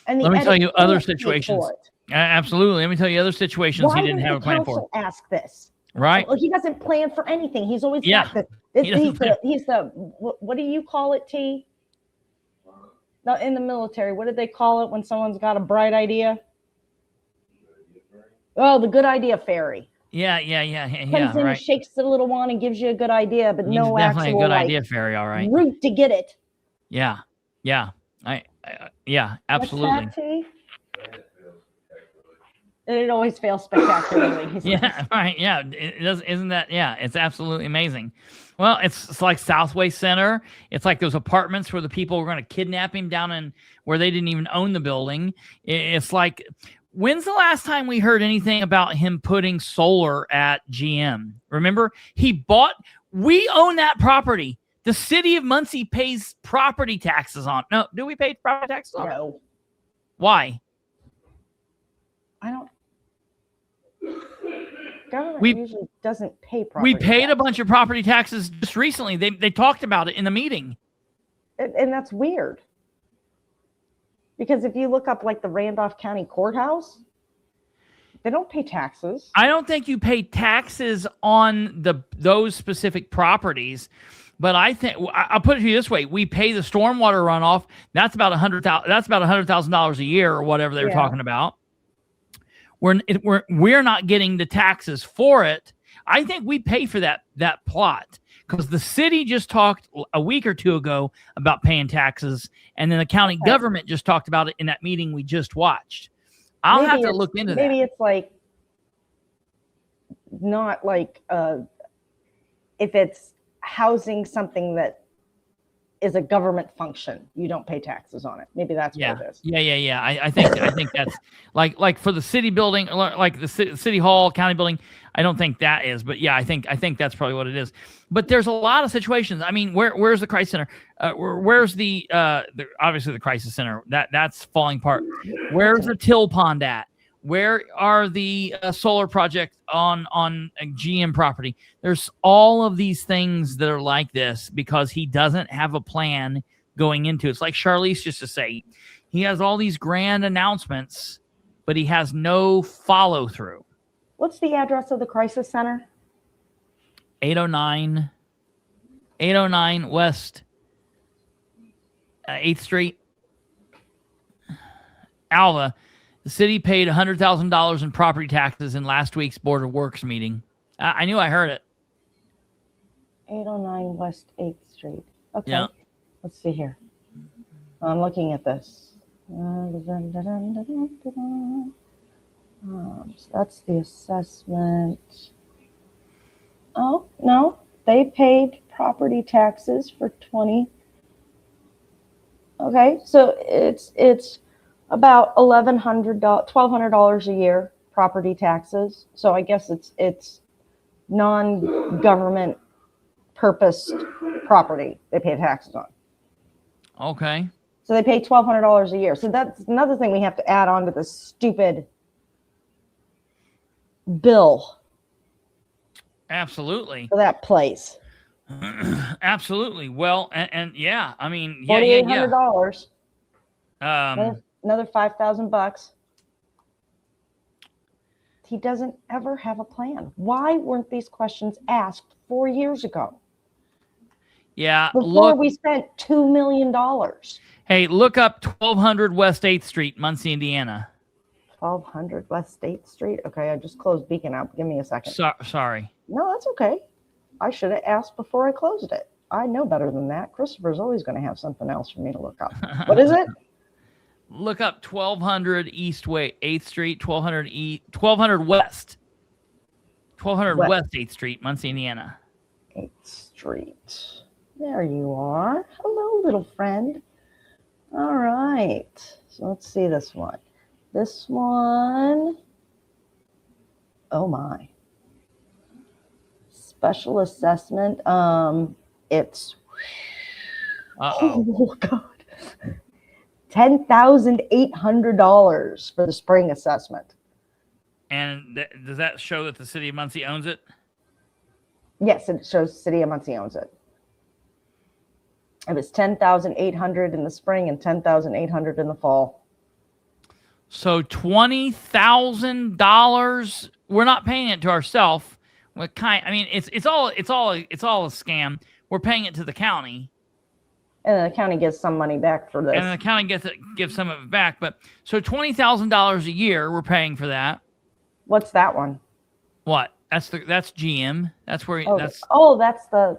And let me tell you other situations. Absolutely. Let me tell you other situations he didn't have a plan for. Ask this. Right. Well, he doesn't plan for anything. He's always got this. He's the what do you call it, T? No, in the military, what did they call it when someone's got a bright idea? Oh, the good idea fairy. Yeah. Comes in, shakes the little wand and gives you a good idea, but no definitely actual a good idea fairy. All right. Route to get it. Yeah. Absolutely. What's that, T? It always fails spectacularly. Yeah, right. Yeah, it does. Isn't that? Yeah, it's absolutely amazing. Well, it's like Southway Center. It's like those apartments where the people were going to kidnap him down in where they didn't even own the building. It's like, when's the last time we heard anything about him putting solar at GM? Remember, we own that property. The city of Muncie pays property taxes on. No, do we pay property taxes on? No. Why? I don't. government We- usually doesn't pay property We paid a tax. bunch of property taxes just recently. They talked about it in the meeting. And that's weird. Because if you look up like the Randolph County Courthouse, they don't pay taxes. I don't think you pay taxes on those specific properties, but I think I'll put it to you this way: we pay the stormwater runoff. That's about $100,000 a year or whatever they were talking about. We're not getting the taxes for it. I think we pay for that plot because the city just talked a week or two ago about paying taxes, and then the county government just talked about it in that meeting we just watched. I'll have to look into that. Maybe it's like not like if it's housing something that is a government function, you don't pay taxes on it. Maybe that's what it is. Yeah. I think that's like for the city building, like the city hall, county building. I don't think that is, but yeah, I think that's probably what it is. But there's a lot of situations. I mean, where's the crisis center? Where's the obviously the crisis center that's falling apart? Where's the till pond at? Where are the solar projects on GM property? There's all of these things that are like this because he doesn't have a plan going into it. It's like Charlize used to say, he has all these grand announcements, but he has no follow through. What's the address of the crisis center? 809 West 8th Street. Alva. The city paid $100,000 in property taxes in last week's Board of Works meeting. I knew I heard it. 809 West 8th Street. Okay. Yeah. Let's see here. I'm looking at this. So that's the assessment. Oh, no. They paid property taxes for 20. Okay. So it's about $1,200 a year property taxes. So I guess it's non-government purposed property they pay taxes on. Okay. So they pay $1,200 a year. So that's another thing we have to add on to this stupid bill. Absolutely. For that place. Absolutely. Well, and yeah, I mean, $4,800. Another $5,000. He doesn't ever have a plan. Why weren't these questions asked 4 years ago? Yeah. Before we spent $2 million. Hey, look up 1200 West 8th Street, Muncie, Indiana. 1200 West 8th Street. Okay, I just closed Beacon out. Give me a second. Sorry. No, that's okay. I should have asked before I closed it. I know better than that. Christopher's always going to have something else for me to look up. What is it? Look up 1200 East Way 8th Street, 1200 West. 1200 West 8th Street, Muncie, Indiana. 8th Street. There you are. Hello, little friend. All right. So let's see this one. This one. Oh my. Special assessment. It's oh god. $10,800 for the spring assessment. And does that show that the city of Muncie owns it? Yes, it shows the city of Muncie owns it. It was $10,800 in the spring and $10,800 in the fall. So $20,000. We're not paying it to ourselves. I mean, it's all a scam. We're paying it to the county. And then the county gets some money back for this. And the county gives some of it back. But so $20,000 a year we're paying for that. What's that one? What? That's GM. That's where that's the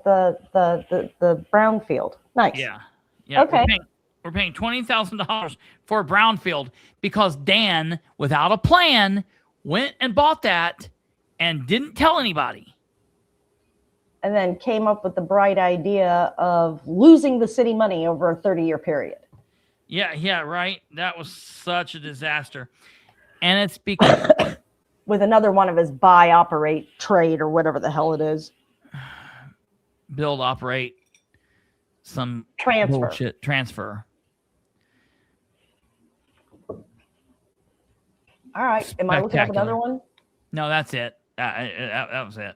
brownfield. Nice. Yeah. Okay. We're paying $20,000 for a brownfield because Dan, without a plan, went and bought that and didn't tell anybody. And then came up with the bright idea of losing the city money over a 30-year period. Yeah, right. That was such a disaster. And it's because with another one of his buy, operate, trade, or whatever the hell it is. Build, operate, some transfer. Transfer. All right. Am I looking up another one? No, that's it. That was it.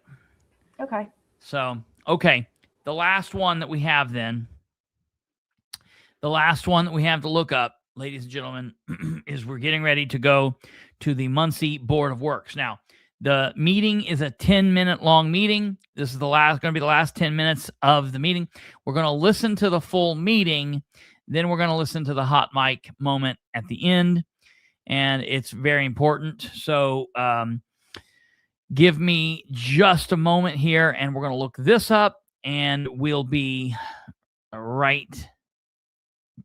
Okay. So, okay. The last one that we have then, the last one that we have to look up, ladies and gentlemen, is we're getting ready to go to the Muncie Board of Works. Now, the meeting is a 10-minute long meeting. This is going to be the last 10 minutes of the meeting. We're going to listen to the full meeting. Then we're going to listen to the hot mic moment at the end. And it's very important. So give me just a moment here, and we're going to look this up, and we'll be right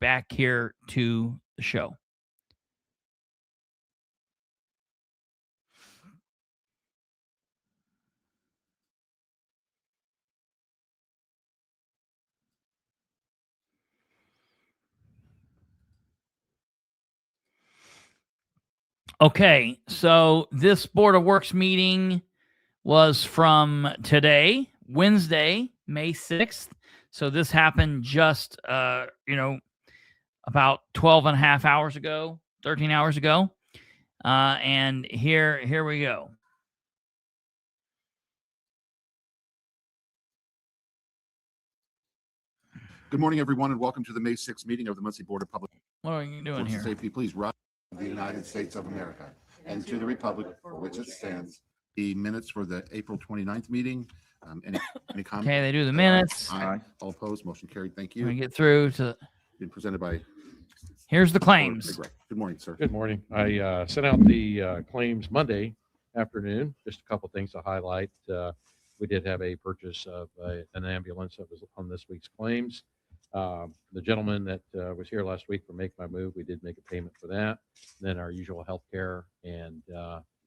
back here to the show. Okay, so this Board of Works meeting was from today, Wednesday, May 6th. So this happened just, about 12 and a half hours ago, 13 hours ago. And here we go. Good morning, everyone, and welcome to the May 6th meeting of the Muncie Board of Public What are you doing here? Safety. Please rise to the United States of America and to the republic for which it stands. The minutes for the April 29th meeting. Any comments? Okay, they do the minutes. Aye. All opposed, motion carried. Thank you. We get through to. Been presented by. Here's the claims. Good morning, sir. Good morning. I sent out the claims Monday afternoon. Just a couple things to highlight. We did have a purchase of an ambulance that was on this week's claims. The gentleman that was here last week for Make My Move, we did make a payment for that. Then our usual health care and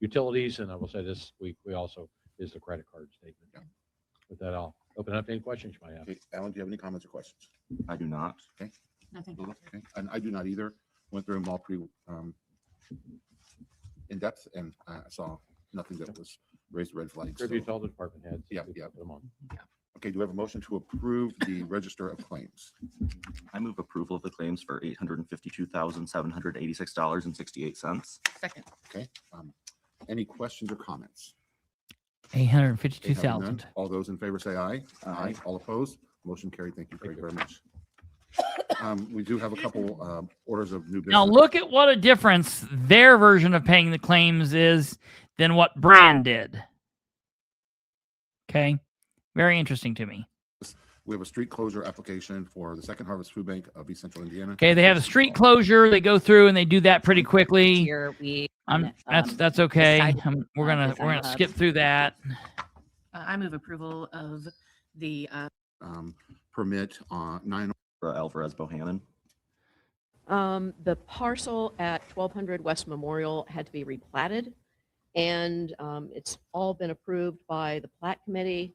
utilities. And I will say this week, we also is the credit card statement. Yeah. With that, I'll open up to any questions you might have. Okay. Alan, do you have any comments or questions? I do not. Okay. Nothing. Okay. And I do not either. Went through them all pretty in depth, and I saw nothing that was raised red flags. Tribute to all the department heads. Yeah. Them on. Okay. Do we have a motion to approve the register of claims? I move approval of the claims for $852,786.68. Second. Okay. Any questions or comments? 852,000. All those in favor say aye. Aye. All opposed? Motion carried. Thank you very much. We do have a couple orders of new business. Now look at what a difference their version of paying the claims is than what Brand did. Okay. Very interesting to me. We have a street closure application for the Second Harvest Food Bank of East Central Indiana. Okay, they have a street closure. They go through and they do that pretty quickly. Here we that's okay. We're gonna skip through that. I move approval of the permit 9 Alvarez Bohannon. The parcel at 1200 West Memorial had to be replatted, and it's all been approved by the plat committee.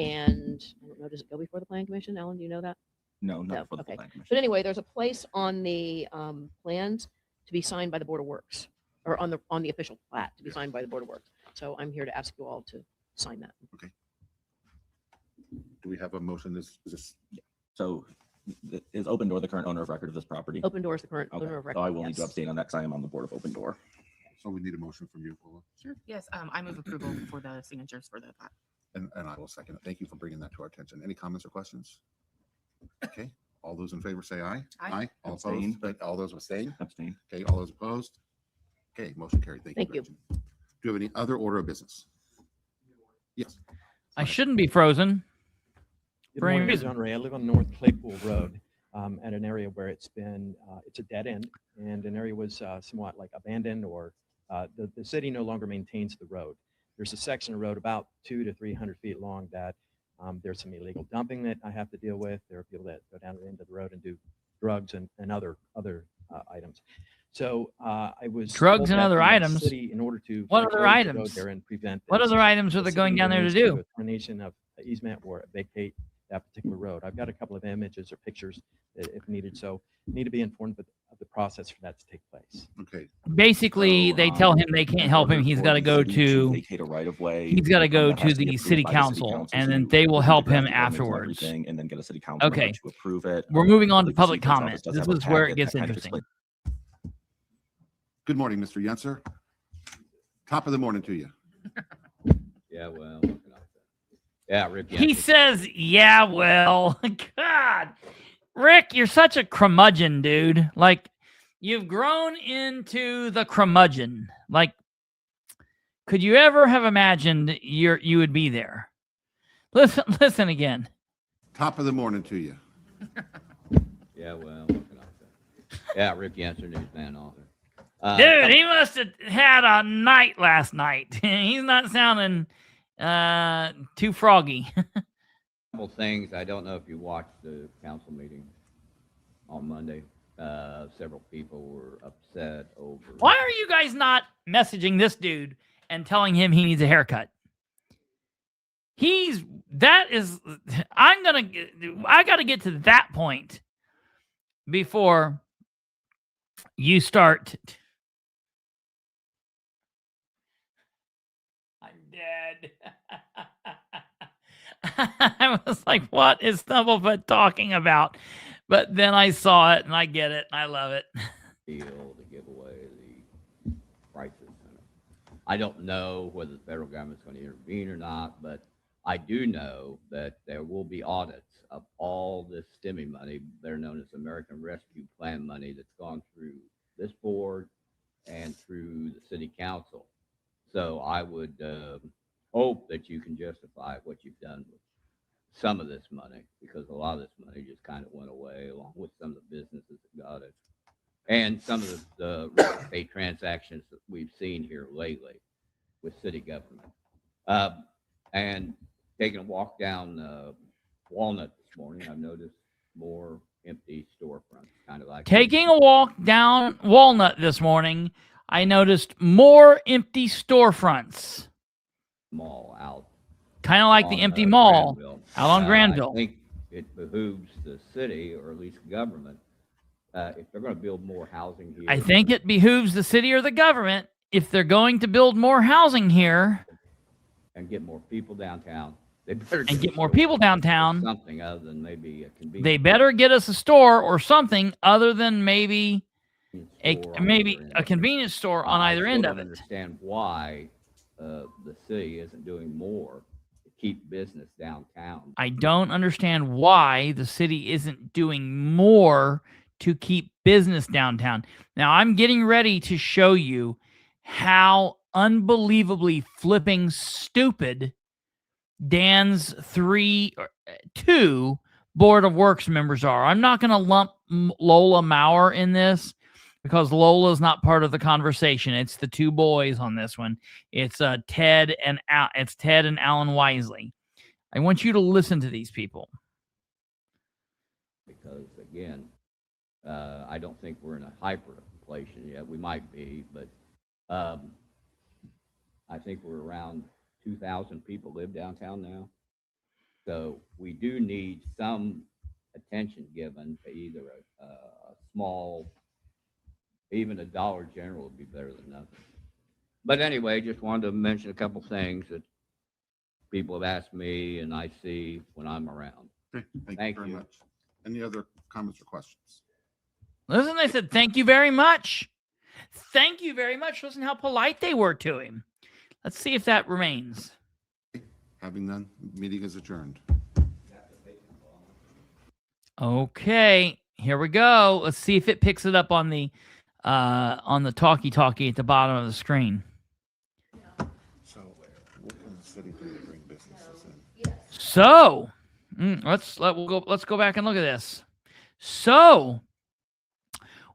And I don't know, does it go before the Plan Commission? Alan, do you know that? No, not for the okay. Plan Commission. But anyway, there's a place on the plans to be signed by the Board of Works, or on the official plat to be signed by the Board of Works. So I'm here to ask you all to sign that. Okay. Do we have a motion? So is Open Door the current owner of record of this property? Open Door is the current owner of record. So I will need to abstain on that because I am on the board of Open Door. So we need a motion from you, Paula. Sure. Yes. I move approval for the signatures for the plat. And I will second it. Thank you for bringing that to our attention. Any comments or questions? Okay. All those in favor say aye. Aye. All Abstain. opposed? All those abstain? Abstain. Okay. All those opposed? Okay. Motion carried. Thank you. Thank you. Do you have any other order of business? Yes. I shouldn't be frozen. Good For any morning, reason. John Ray. I live on North Claypool Road at an area where it's been, it's a dead end, and an area was somewhat like abandoned, or the city no longer maintains the road. There's a section of road about 200 to 300 feet long that there's some illegal dumping that I have to deal with. There are people that go down to the end of the road and do drugs and other items. So I was Drugs told and that other the items? city, in order to What other go items? there and prevent What this, other items are the they going city down there to needs do? A termination of easement or vacate that particular road. I've got a couple of images or pictures if needed, so need to be informed of the process for that to take place. Okay. Basically, they tell him they can't help him. He's got to go to. Vacate a right of way. He's got to go that has to be the approved city by the council, and then to they will help draft him the ordinance and afterwards. everything, and then get a city council member Okay. to approve it. We're moving on to The public city comment. office does This have a is where it packet gets that kind of interesting. Good morning, Mr. Yenser. Top of the morning to you. Yeah, well, yeah, Rick. He says, yeah, well. God. Rick, you're such a curmudgeon, dude. Like, you've grown into the curmudgeon. Like, could you ever have imagined you would be there? Listen again. Top of the morning to you. Yeah, well, yeah, Rick Yenser, newsman, author. Dude, he must have had a night last night. He's not sounding too froggy. Couple things. I don't know if you watched the council meeting on Monday. Several people were upset over. Why are you guys not messaging this dude and telling him he needs a haircut? I got to get to that point before you start. I'm dead. I was like, what is Stumblefoot talking about? But then I saw it and I get it and I love it. Deal to give away the prices. I don't know whether the federal government's going to intervene or not, but I do know that there will be audits of all this STEMI money, better known as American Rescue Plan money, that's gone through this board and through the city council. So I would hope that you can justify what you've done with some of this money, because a lot of this money just kind of went away along with some of the businesses that got it. And some of the real estate transactions that we've seen here lately with city government. And taking a walk down Walnut this morning, I've noticed more empty storefronts, kind of like taking a walk down Walnut this morning, I noticed more empty storefronts. Mall out. Kind of like the empty mall Granville. out on Granville. I think it behooves the city, or at least government, if they're going to build more housing here. I think it behooves the city or the government, if they're going to build more housing here and get more people downtown, they better get more people downtown. Something other than maybe a convenience. They better get us a store or something other than maybe a convenience store on either end of it. I don't understand why the city isn't doing more to keep business downtown. I don't understand why the city isn't doing more to keep business downtown. Now, I'm getting ready to show you how unbelievably flipping stupid Dan's 2 Board of Works members are. I'm not going to lump Lola Maurer in this because Lola's not part of the conversation. It's the 2 boys on this one. It's Ted and Alan Wisely. I want you to listen to these people. Because again, I don't think we're in a hyperinflation yet. We might be, but I think we're around 2,000 people live downtown now. So we do need some attention given to either a small, even a Dollar General would be better than nothing. But anyway, just wanted to mention a couple things that people have asked me and I see when I'm around. Okay, thank you very much. Any other comments or questions? Listen, they said, thank you very much. Thank you very much. Listen how polite they were to him. Let's see if that remains. Having none, meeting is adjourned. Okay, here we go. Let's see if it picks it up on the talkie at the bottom of the screen. So, what can the city do to bring businesses in? So, let's go back and look at this. So,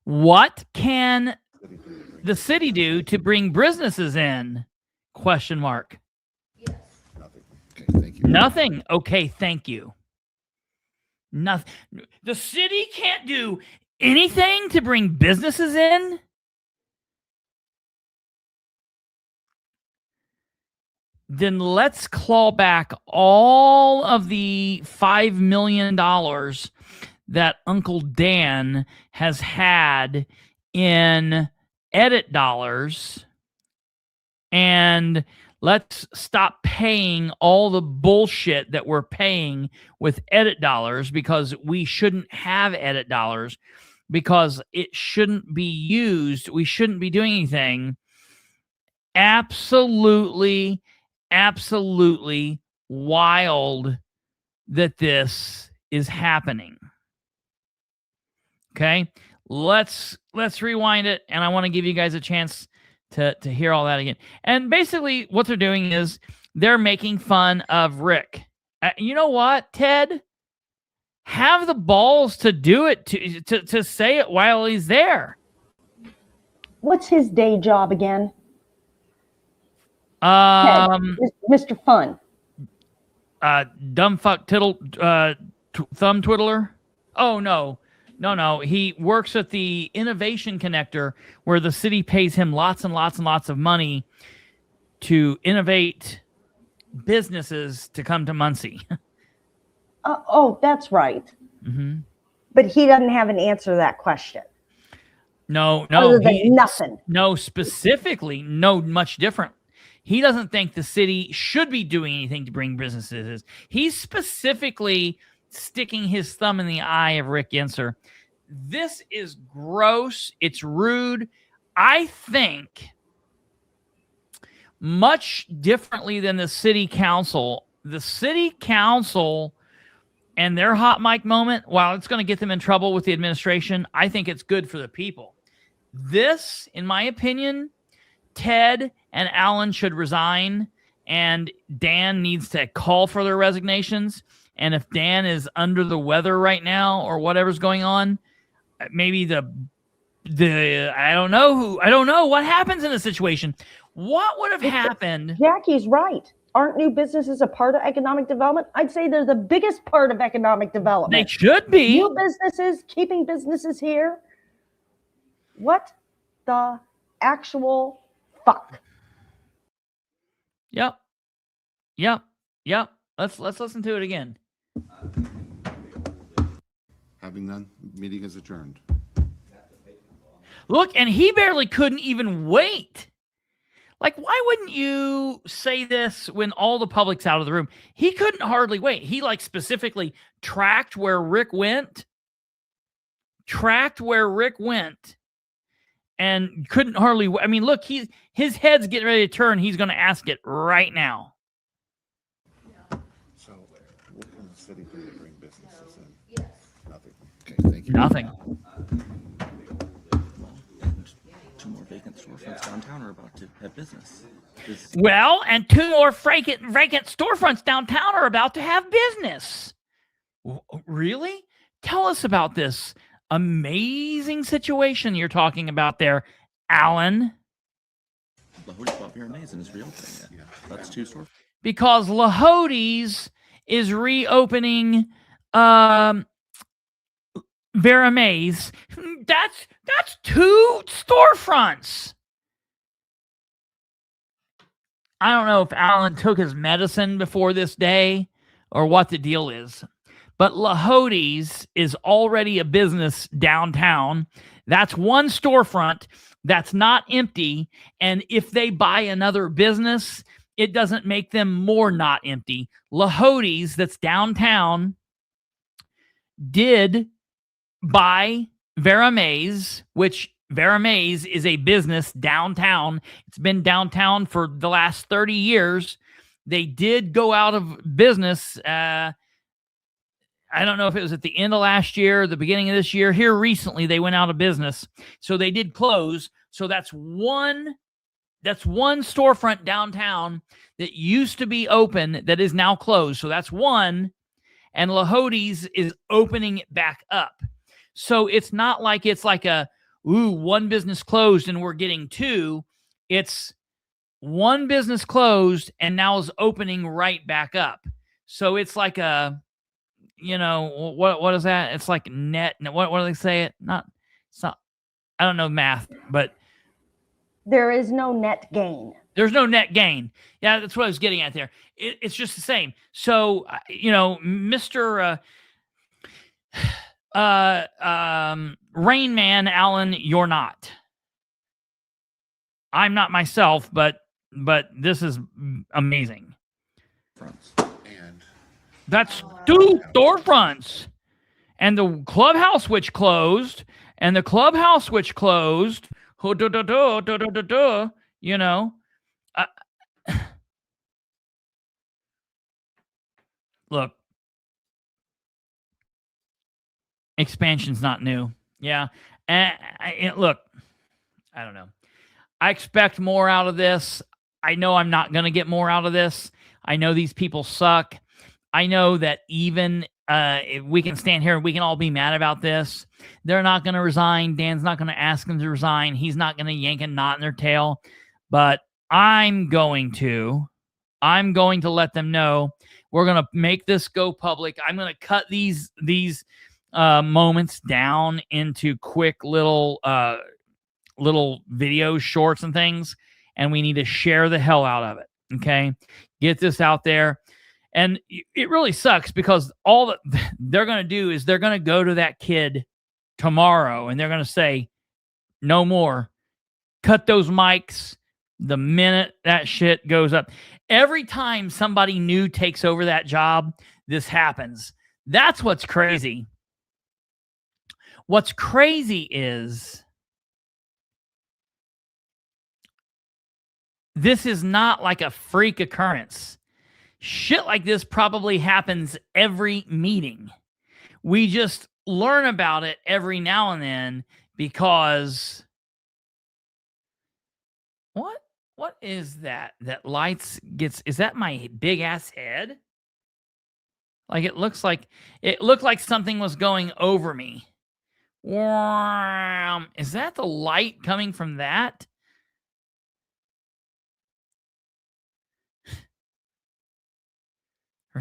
what can the city do to bring businesses in? Question mark. Nothing. Okay, thank you. Nothing. Okay, thank you. Nothing. The city can't do anything to bring businesses in? Then let's claw back all of the $5 million that Uncle Dan has had in edit dollars, and let's stop paying all the bullshit that we're paying with edit dollars, because we shouldn't have edit dollars, because it shouldn't be used. We shouldn't be doing anything. Absolutely absolutely wild that this is happening. Okay, let's rewind it, and I want to give you guys a chance to hear all that again. And basically, what they're doing is they're making fun of Rick. You know what, Ted? Have the balls to do it, to say it while he's there. What's his day job again? Mr. Fun. Dumb fuck tittle, thumb twiddler. Oh, no. He works at the Innovation Connector, where the city pays him lots and lots and lots of money to innovate businesses to come to Muncie. Oh, that's right. Mm-hmm. But he doesn't have an answer to that question. No, Other than nothing. No, specifically, no, much different. He doesn't think the city should be doing anything to bring businesses. He's specifically sticking his thumb in the eye of Rick Yenser. This is gross. It's rude. I think much differently than the city council and their hot mic moment, while it's going to get them in trouble with the administration, I think it's good for the people. This, in my opinion, Ted and Alan should resign, and Dan needs to call for their resignations. And if Dan is under the weather right now or whatever's going on, maybe I don't know what happens in a situation. What would have happened? Jackie's right. Aren't new businesses a part of economic development? I'd say they're the biggest part of economic development. They should be. New businesses, keeping businesses here. What the actual fuck? Yep. Let's listen to it again. Having none, meeting is adjourned. Look, and he barely couldn't even wait. Like, why wouldn't you say this when all the public's out of the room? He couldn't hardly wait. He, specifically tracked where Rick went, and couldn't hardly wait. I mean, look, his head's getting ready to turn. He's going to ask it right now. So, what can the city do to bring businesses in? Yes. Nothing. Okay, thank you. Nothing. Two more vacant storefronts downtown are about to have business. Well, and two more vacant storefronts downtown are about to have business. Really? Tell us about this amazing situation you're talking about there, Alan. Lahodi's bought beer and maize and is reopening it. Yeah. That's two storefronts. Because Lahodi's is reopening Vera Mays. That's two storefronts. I don't know if Alan took his medicine before this day or what the deal is, but Lahodi's is already a business downtown. That's one storefront that's not empty, and if they buy another business, it doesn't make them more not empty. Lahodi's, that's downtown, did buy Vera Mays, which Vera Mays is a business downtown. It's been downtown for the last 30 years. They did go out of business. I don't know if it was at the end of last year, the beginning of this year. Here recently, they went out of business. So they did close. So that's one storefront downtown that used to be open that is now closed. So that's one. And Lahodi's is opening it back up. So it's not like it's like one business closed and we're getting two. It's one business closed and now is opening right back up. So it's like what is that? It's like net. What do they say? It's not. I don't know math, but there is no net gain. There's no net gain. Yeah, that's what I was getting at there. It's just the same. So, Mr. Rain Man, Alan, you're not. I'm not myself, but this is amazing. And that's two storefronts. And the clubhouse which closed, look, expansion's not new. Yeah. And look, I don't know. I expect more out of this. I know I'm not going to get more out of this. I know these people suck. I know that even if we can stand here and we can all be mad about this, they're not going to resign. Dan's not going to ask them to resign. He's not going to yank a knot in their tail. But I'm going to let them know we're going to make this go public. I'm going to cut these moments down into quick little videos, shorts and things, and we need to share the hell out of it. Okay, get this out there. And it really sucks because all that they're going to do is they're going to go to that kid tomorrow and they're going to say, no more. Cut those mics the minute that shit goes up. Every time somebody new takes over that job, this happens. That's what's crazy. What's crazy is this is not like a freak occurrence. Shit like this probably happens every meeting. We just learn about it every now and then because what is that? That lights gets, is that my big ass head? Like it looked like something was going over me. Is that the light coming from that?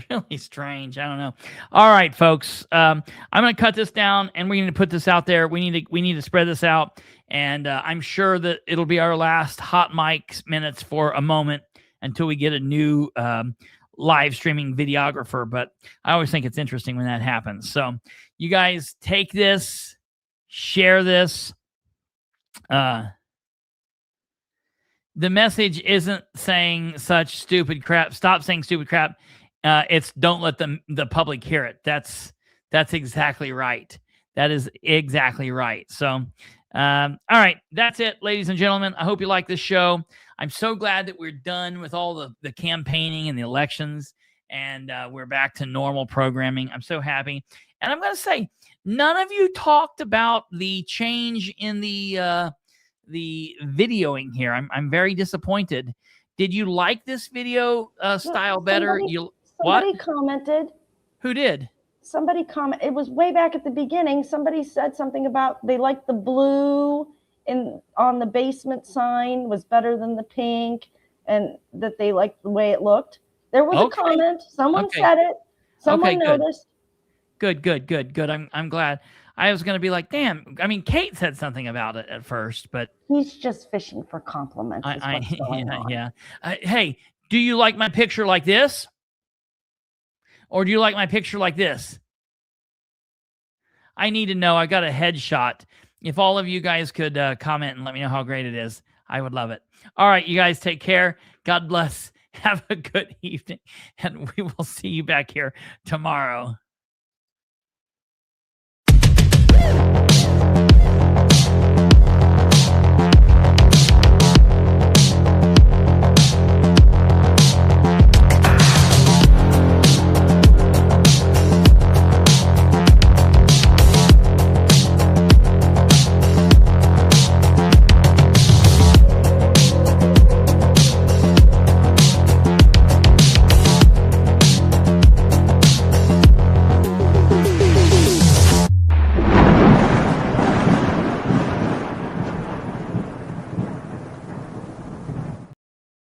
Really strange. I don't know. All right, folks. I'm going to cut this down, and we're going to put this out there. We need to spread this out, and I'm sure that it'll be our last hot mic minutes for a moment until we get a new live streaming videographer. But I always think it's interesting when that happens. So you guys take this, share this. The message isn't saying such stupid crap. Stop saying stupid crap. It's don't let the public hear it. That's exactly right. That is exactly right. So, all right, that's it, ladies and gentlemen. I hope you like this show. I'm so glad that we're done with all the campaigning and the elections, and we're back to normal programming. I'm so happy. And I'm going to say, none of you talked about the change in the videoing here. I'm very disappointed. Did you like this video style better? Somebody commented. Who did? Somebody commented. It was way back at the beginning. Somebody said something about they liked the blue on the basement sign was better than the pink, and that they liked the way it looked. There was a comment. Someone said it. Someone noticed. Good. I'm glad. I was going to be like, damn. I mean, Kate said something about it at first, but he's just fishing for compliments. Yeah. Hey, do you like my picture like this? Or do you like my picture like this? I need to know. I got a headshot. If all of you guys could comment and let me know how great it is, I would love it. All right, you guys take care. God bless. Have a good evening. And we will see you back here tomorrow.